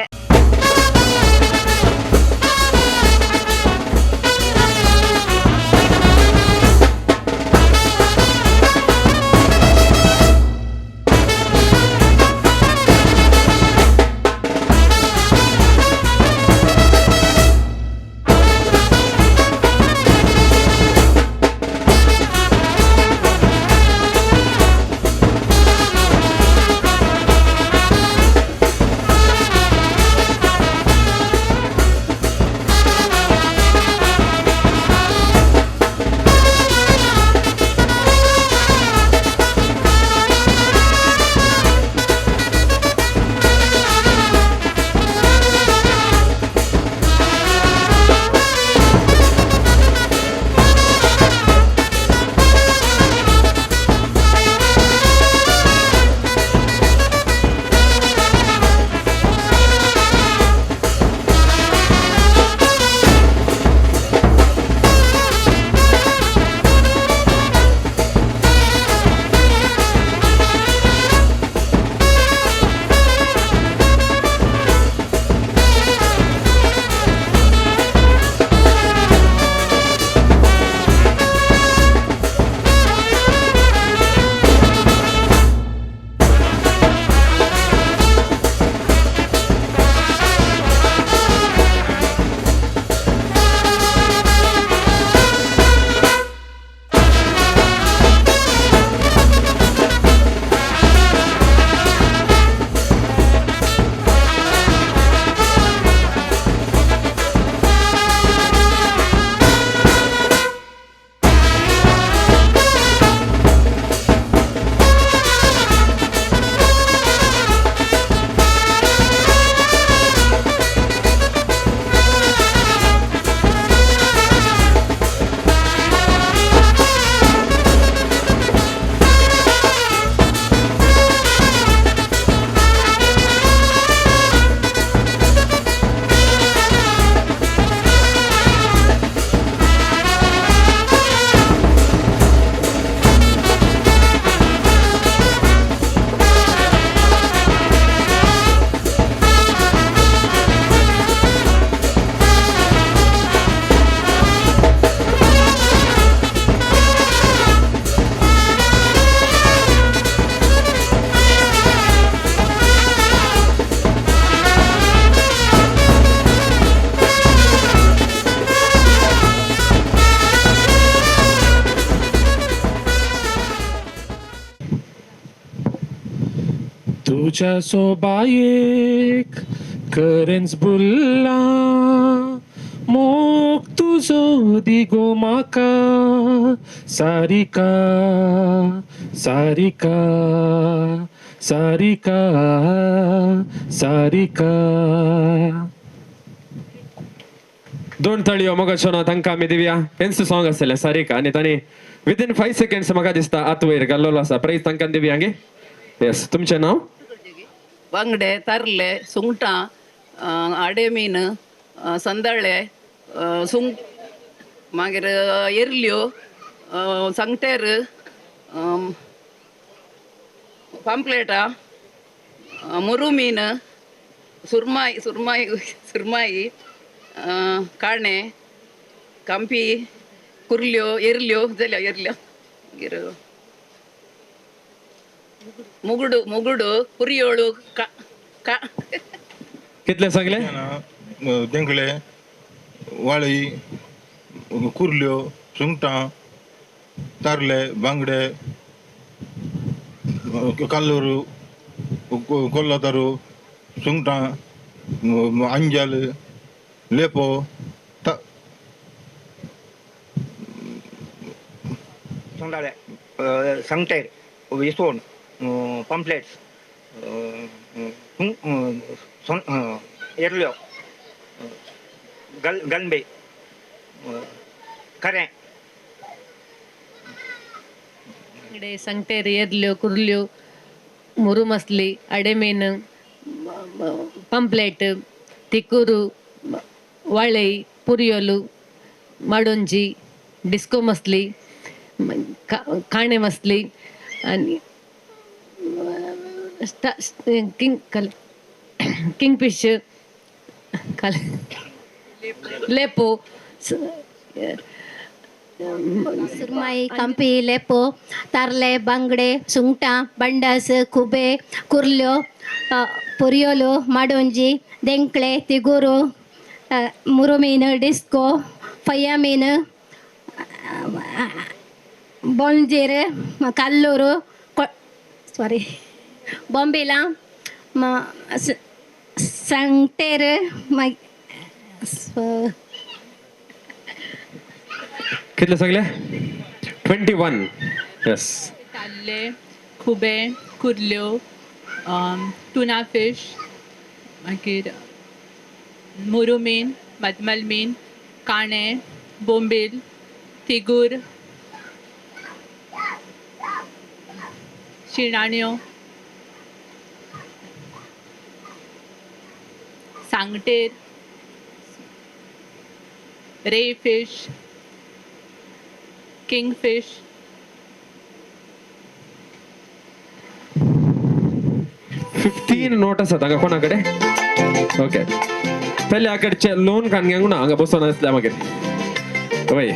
तुझ्या सोबायेक करेन्स बुल्ला मोग तुझो दिगो म्हाका सारिका सारिका सारिका सारिका. दोन तळयो मग शोना तांकां आमी दिवया. हेंच सॉंग आसलें सारिका आनी तांणी विदीन 5 सेकंड्स म्हाका दिसता आत वयर घाल्लेलो आसा. प्राईज तांकां दिवया गे. येस तुमचें नांव? बांगडे तारले सुंगटां आडेमीन संदळे सुंग मागीर एर्ल्यो सांगटेर पांपलेटां मुरू मीन सुरमाई सुरमाई सुरमाई काणे कांपी कुर्ल्यो एर्ल्यो जाल्या एर्ल्यो मागीर मुगडू मुगडू पुरयोळू कितले सगळे? देंगळे वाळी कुर्ल्यो सुंगटां तारले बांगडे कल्लूरू कोल्लातारू सुंगटां अंजल लेपो संदाळे सांगटेर विसवण पम्पलेट्स एर्ल्यो गलबे खरें सांगटेर एर्ल्यो कुर्ल्यो मुरू मसली अडेमेन पंप्लेट तिकूरू वाळई पुरियोलू माडोंजी डिस्को मसली काणे मसली आणि किंगफिश लेपो सुरमाई कांपी लेपो तारले बांगडे सुंगटां बंडास खुबे कुर्ल्यो पुरियोलो माडोंजी देंकळे तिगूरू मुरू मीन डिस्को फಯ್ಯ मीन बोंजीर कल्लूरू सॉरी बॉम्बेला सांगटेर कितले सगळे? 21. येस. ताल्ले खुबे कुर्ल्यो टुना फिश मागीर मुरू मीन मदमल मीन काणे बोंबील तिगूर शिणाण्यो सांगटेर रे फिश किंगफिश 15 नोट आसा तांकां कोणाकडे? ओके पहिले आकडचे लोन काणग्यांक ना हांगा बसून आसल्या मागीर वय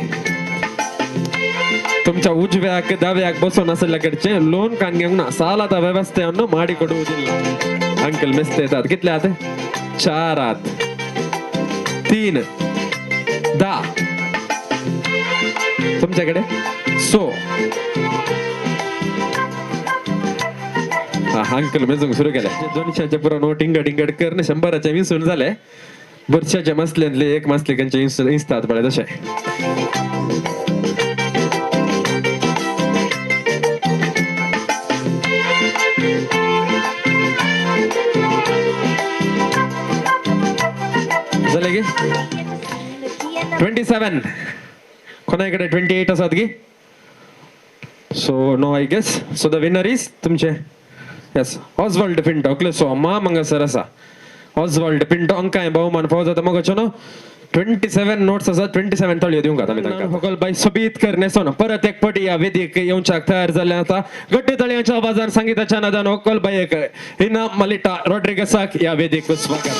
तुमच्या उजव्याक दाव्याक बसून आसल्या कडचे लोन काणग्यांक ना ಸಾಲದ ವ್ಯವಸ್ಥೆಯನ್ನು ಮಾಡಿಕೊಡುವುದಿಲ್ಲ. ಅಂಕಲ್ ಮೆಸ್ತೆतात कितले आते? 4 आत 3 10 तुमच्याकडे सो अंकल मेजूंक सुरू केले. 200चे पुरो नोट इंगड इंगड करणे 100चे विसून झाले. वर्षाच्या मसल्यांतले एक मसले कंचे इंस्तात पळे तशे झाले गे. 27 कोणाकडे 28 असतात गे. So no I guess so the winner is तुमचे यस ऑस्वाल्ड पिंटो क्लेसो अम्मा मंगसर असा. ऑस्वाल्ड पिंटो अंकाय बहुमान फावो जाता मग चलो 27 नोट्स असतात. 27 तळयो दिवंक आता मी तांकां होकल बाय सोबीत करनेसोन परत एक पटी या वेदिक येवच्याक तयार जाले आता. गट्टे तळयांच्या आवाजान संगीताच्या नादान होकल बायक हिना मलिटा रॉड्रिगसाक या वेदिक स्वागत.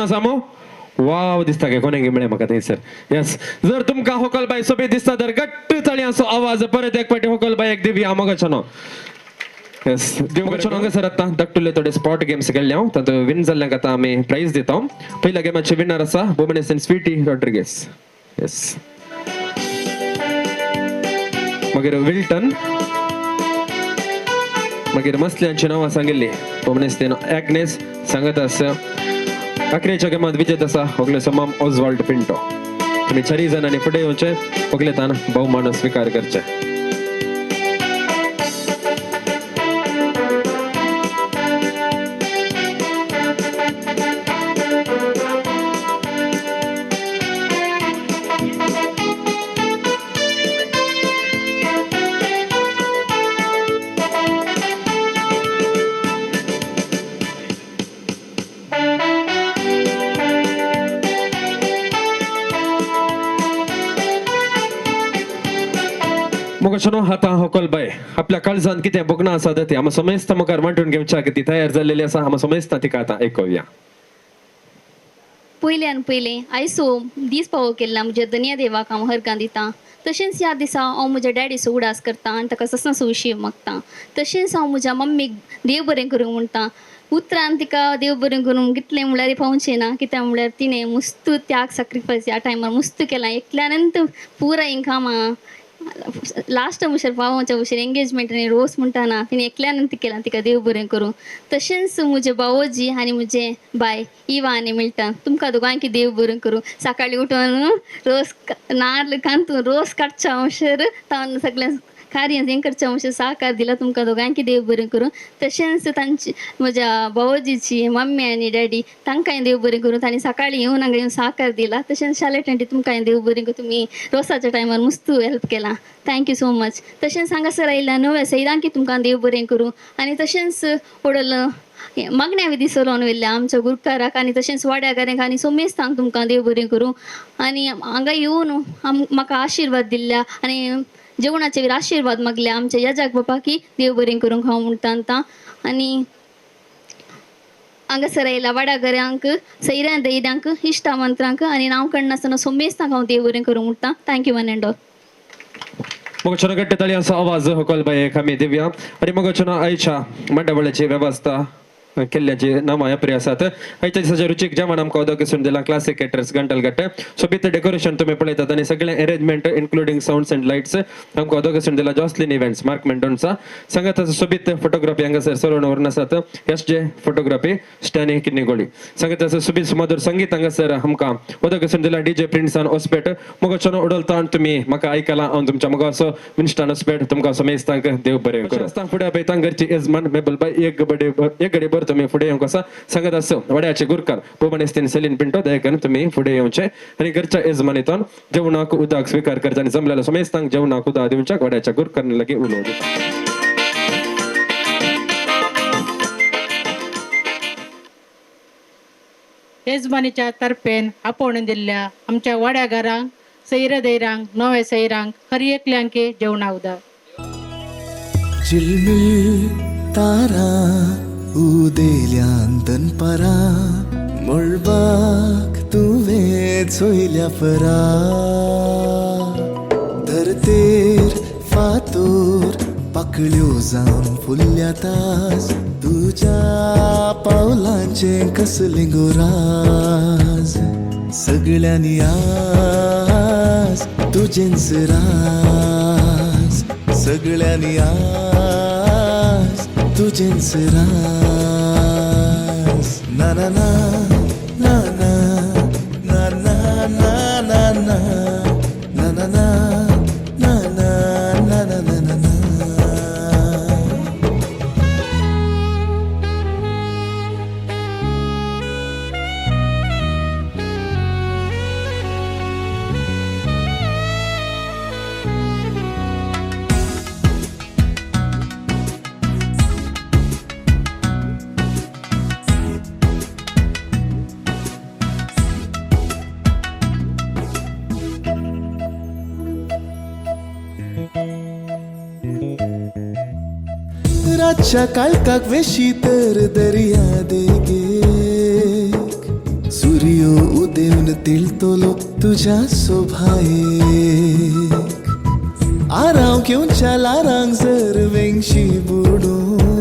सामो वाव दिसता गे कोणाक मिळे म्हाका थंयसर. यस जर तुमकां होकलबाई सोबीत दिसता तर गट्ट तळयांचो आवाज परत एक फावटी होकलबायक दिवया मोगाचनो. येस देव हांगासर आतां धाकटुले थोडे स्पॉट गेम्स खेळल्या तातूंत विन जाल्ल्यांक आतां आमी प्राइज दिता. पहिल्या गेमाचे विनर आसा बोमनेस एंड स्वीटी रॉड्रिगेस. येस मागीर विल्टन, मागीर मसल्यांची नांवां सांगिल्ली बोमनेस्तेन ॲग्नेस सांगत आसा. अकरेच्या गेमांत विजेत आसा ओगलेचो मॉम ऑजवाल्ड पिंटो. तुमी 4 जाणांनी फुडें येवचे, ओगलेतान भोवमान स्विकार करचे. मोगशनो आतां होकोलबाय आपल्या काळजांत कितें बगना आसा तें आमी समेस्त मुखार मांडून घेवच्या ती तयार जाल्लेली आसा. आमी समेस्त तिका आतां आयकुया. पयल्यान पयलें आयसो दीस फावो केल्ला म्हज्या धन्या देवाक हांव हरकां दितां. तशेंच ह्या दिसा हांव म्हज्या डॅडीचो उडास करतां आनी ताका ससांचो विशीं मागतां. तशेंच हांव म्हज्या मम्मीक देव बरें करूंक म्हणटां. उतरान तिका देव बरें करूंक कितलें म्हळ्यार पावचें ना, कित्याक म्हळ्यार तिणें मस्त त्याग सॅक्रिफायस ह्या टायमार मस्त केलां. एकल्यानंत पुराय कामां लास्ट मुशेर पावोवच्या भशेन एंगेजमेंट आनी रोस म्हणटाना तिणें एकल्यानंत केलां. तिका देव बरें करूं. तशेंच म्हजे बावोजी आनी म्हजे बाय इवा आनी मिल्टन तुमकां दोगांयकी देव बरें करूं. सकाळीं उठून रोस नाल्ल कांतून रोस काडच्या अंशार तावन सगळें कार्य हें करच्या अंशार सहकार दिला. तुमकां दोगांयकी देव बरें करूं. तशेंच तांची म्हज्या बावोजीची मम्मी आनी डॅडी तांकांय देव बरें करूं. तांणी सकाळीं येवन हांगा येवन सहकार दिला. तशेंच शाले टेंटी तुमकांय देव बरें करूं. तुमी रोसाच्या टायमार मस्त हेल्प केलां. Thank you so much. तशेंच हांगासर आयिल्ल्या नव्या सैरांकी तुमकां देव बरें करूं. आनी तशेंच ओडल मागण्या विधी चलोवन व्हेल्ल्या आमच्या गुरकाराक आनी तशेंच वाड्याकारांक आनी सोमेस्तांक तुमकां देव बरें करूं. आनी हांगा येवन म्हाका आशिर्वाद दिल्ल्या आनी जेवणाचे आशिर्वाद मागल्या आमच्या यजाक बापा की देव बरें करूंक हांव म्हणटा. आनी हांगासर आयिल्ल्या वाड्याकारांक सैऱ्या दैद्यांक इश्टा मंत्रांक आनी नांव कळनासतना सोमेस्तांक हांव देव बरें करूंक म्हणटा. Thank you one and all. मोगचनो गट्टे ताळयांचो आवाज होकोलबायेक आमी दिवया. आनी मोगचनो आयच्या मंडळाची वेवस्था केल्ल्याची नांवां ह्या परी आसात. आयच्या दिसाचे रुचीक जेवण आमकां उदक करून दिलां क्लासीक केटर्स गंटलगट्टे. सोबीत डेकोरेशन तुमी पळयतात आनी सगळें arrangement including sounds and lights आमकां उदक करून दिला जॉस्लिन इव्हेंट्स मार्क मेंडोनचा. सांगात सोबीत फोटोग्राफी हांगासर सरोवन व्हरून आसात. एस जे फोटोग्राफी स्टॅनी किन्नीगोळी. सांगात सोबीत सुमधुर संगीत हांगासर आमकां उदक करून दिला डीजे प्रिन्सान ओस्पेट. मोगचनो उडोलतान तुमी म्हाका आयकलां हांव तुमच्या मोगाचो विन्स्टन ओस्पेट. तुमकां समेस्तांक देव बरें करूं. फुडें आपयतां घरची येजमान मेबलबाई एक घडी तुम्ही फुडें येवंक आसा. सांगत आसा वाड्याचे गुरकार बोमनेस्तेन सेलीन पिंटो दयेकन तुम्ही फुडें येवचे आनी घरच्या येजमानीतून जेवणाक उदक स्विकार करचे आनी जमलेल्या समेस्तांक जेवणाक उदक दिवच्या वाड्याच्या गुरकारांनी लागीं उलोवप दिता. येजमानीच्या तर्फेन आपोवण दिल्ल्या आमच्या वाड्यागारांक सैर दैरांक नवे सैरांक हर एकल्यांके जेवणा उदक. झिलमिल तारा उदेल्यान दनपारा मळबाक तुवें चोयल्या परा. धरतेर फातोर पाकळ्यो जावन फुल्ल्या तास तुज्या पावलांचे कसले गोराज. सगळ्यांनी आस तुजेंच राज. सगळ्यांनी आस तुजेंच राज. ना ना ना ना ना ना ना ना ना ना ना ना ना ना ना ना ना. रातच्या काळकाक वेशी तर दर्या देगेक सूर्यो उदेवन तिळतलो तुझ्या सोभायेक. आराव घेवच्या लारांक जर वेंगशी बुडून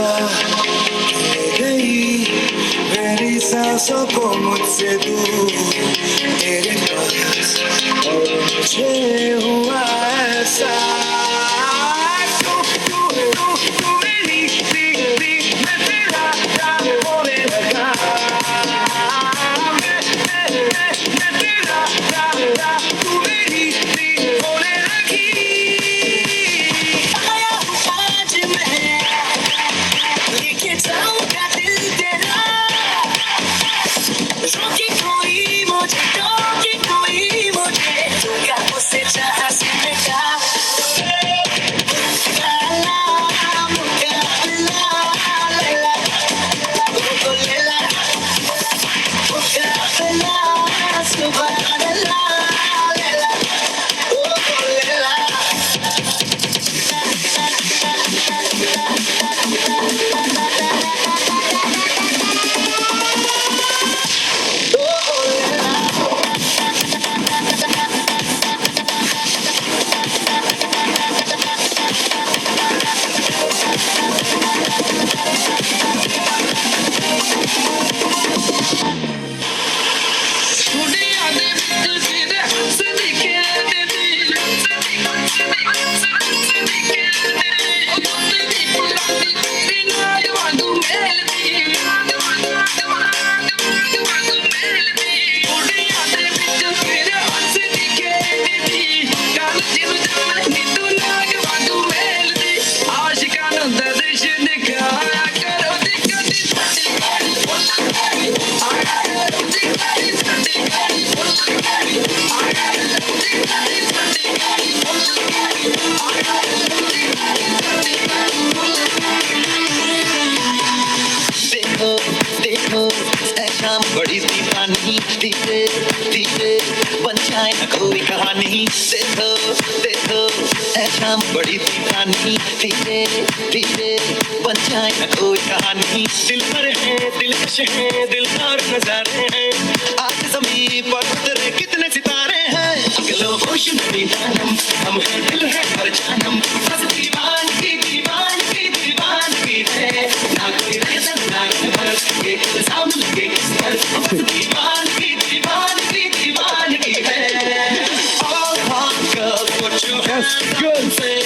वफा ले गई मेरी सांसों को मुझसे दूर तेरे पास और मुझे हुआ ऐसा तू मेरी दीदी मैं तेरा प्यार होने लगा मैं तेरा प्यार तू मेरी दीदी होने लगी आया आज मैं लेके जाऊंगा दिल तेरा रोके कोई मुझे तुमका मुझसे चाह सीखेगा देखो ऐ शाम बड़ी दीवानी धीरे धीरे बन जाए न कोई कहानी देखो ऐ शाम बड़ी दीवानी धीरे धीरे बन जाए न कोई कहानी दिल पर है दिलकश है दिलदार नजारे हैं आज ज़मीं पर उतरे कितने सितारे हैं अगलो होश नहीं जानम हम हैं दिल है हर जानम बस दीवानगी दीवानगी दीवानगी है ना कोई रेज़न ना नंबर ये इल्ज़ाम लगे किस पर बस दीवानगी दीवानगी दीवानगी है all hot girls put your hands up and say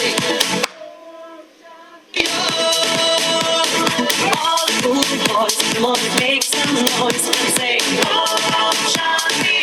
all cool boys come on make some noise and say oh Shanti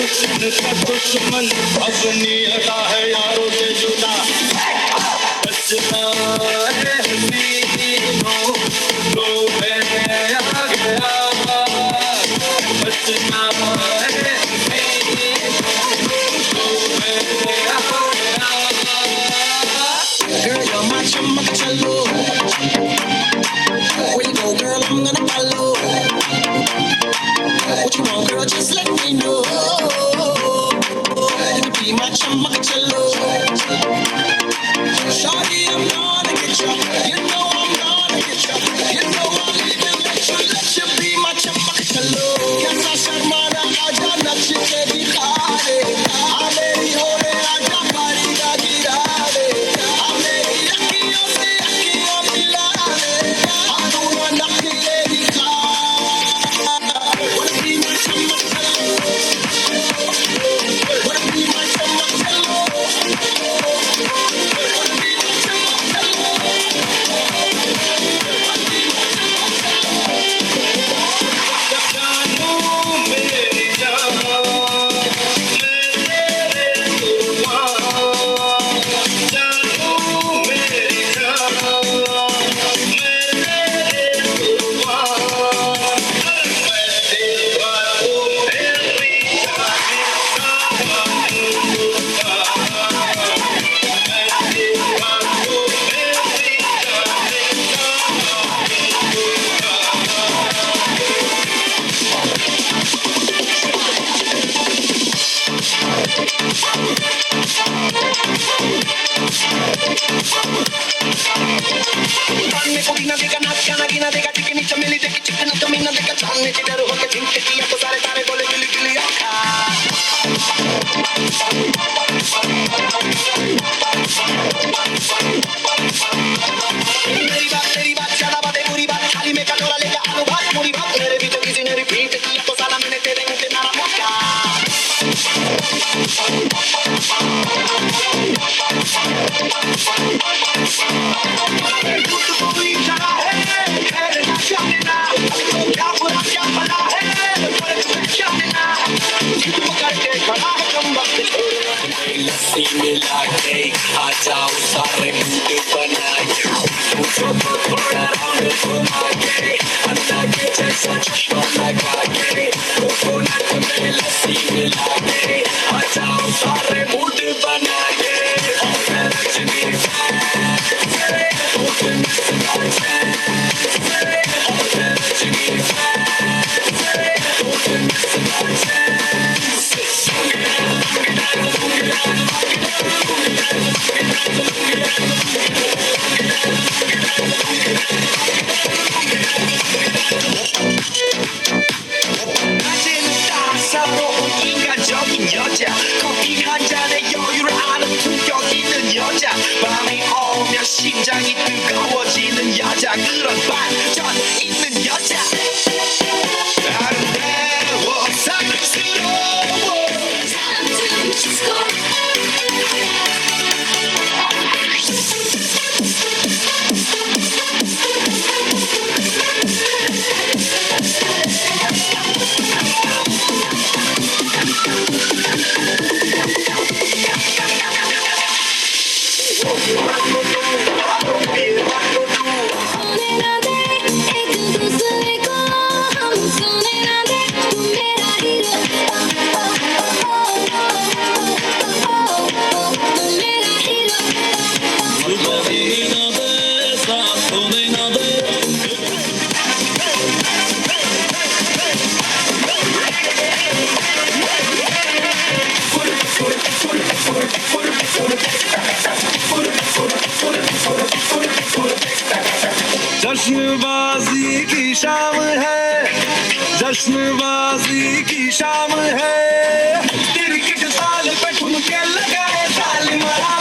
इनका दुश्मन अपनी अदा है यारों से जुदा बचना है हसीनों तो मैं आ गया बचना है Girl, you're my chumachallo. Where you go, girl, I'm gonna follow. What you want, girl, just let me know. You can be my chumachallo. Shawty, I'm gonna get ya. You know I'm gonna get ya. You know I'll even let you be my chumachallo. Yes, I said, man, aja nach ke dikha de. Aameri hore aja pari ga gira de. Aameri akhiyon se akhiyon mila de. Hum dono nakle dikha. Wanna be my chumachallo. Wanna be my chumachallo. Danne ko dina dega nacha na gina dega tikni chameli deki chikna kamina dega channe ki daru hoke jinte ki ab sare tare bole gili gili akha मेरी बात ज्यादा बातें बुरी बात खाली में कटोरा लेके आलू भात पूरी बात मेरे बीच किसी ने रिपीट किया तो साला मैंने तेरे मुंह पे मारा मुक्का लस्सी मिला के आ जाओ सारे मूड बना के मुझको तो थोड़ा राउंड घुमा के अंधा के जैसा चश्मा लगा के कोकोनट में लस्सी मिला के आ जाओ सारे मूड बना के रजनी 인간적인 여자 커피 한 잔에 여유를 아는 품격 있는 여자 밤이 오면 심장이 뜨거워지는 여자 그런 반전 있는 여자 아름다워 사랑스러워 जश्नबाजी की शाम है जश्नबाजी की शाम है क्रिकेट ताल पे ठुमके लगाए ताल मारा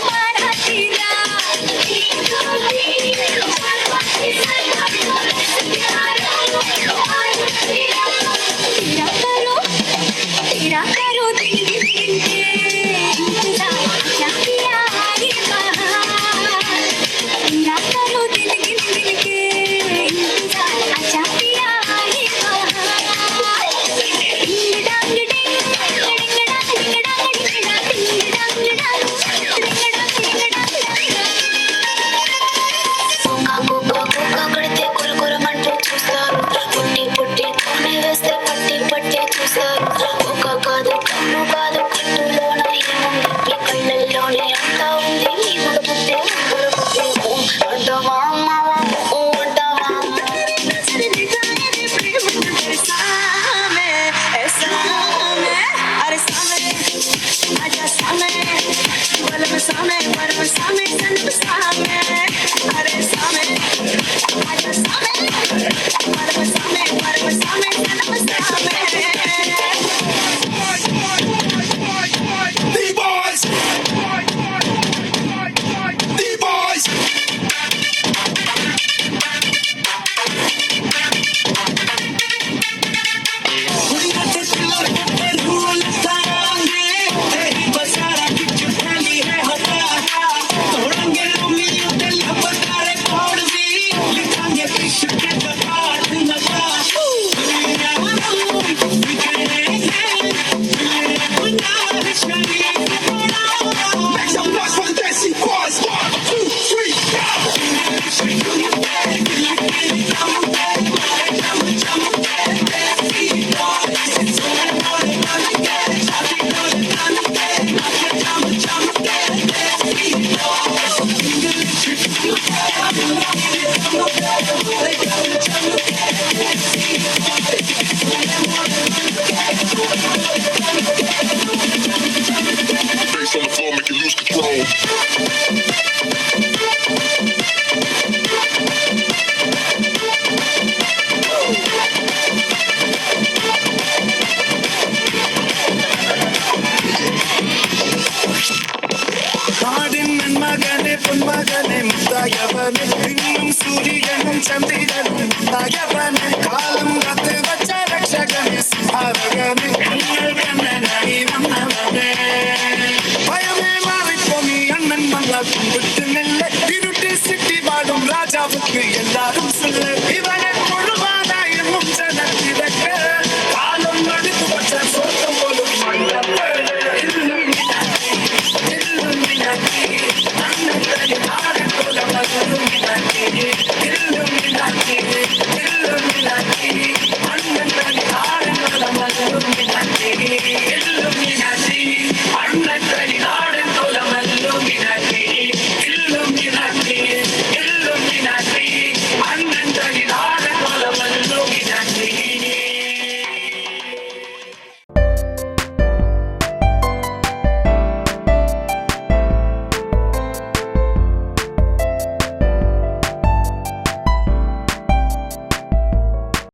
Marathi മുത്തവനെ മുത്തായവനെ ഇന്നും സൂര്യനും ചന്ദ്രനും മുത്തായവനെ കാലം കാത്ത് വച്ച രക്ഷകനെ സിംഹാരകനെ ഞങ്ങൾ കണ്ണനായി വന്നവനെ ഭയമേ മാറിപ്പോ നീ അണ്ണൻ വന്നാൽ കുമ്പിട്ട് നെല്ല് ഇരുട്ടി സിട്ടി പാടും രാജാവുക്ക് എല്ലാരും சொல்லு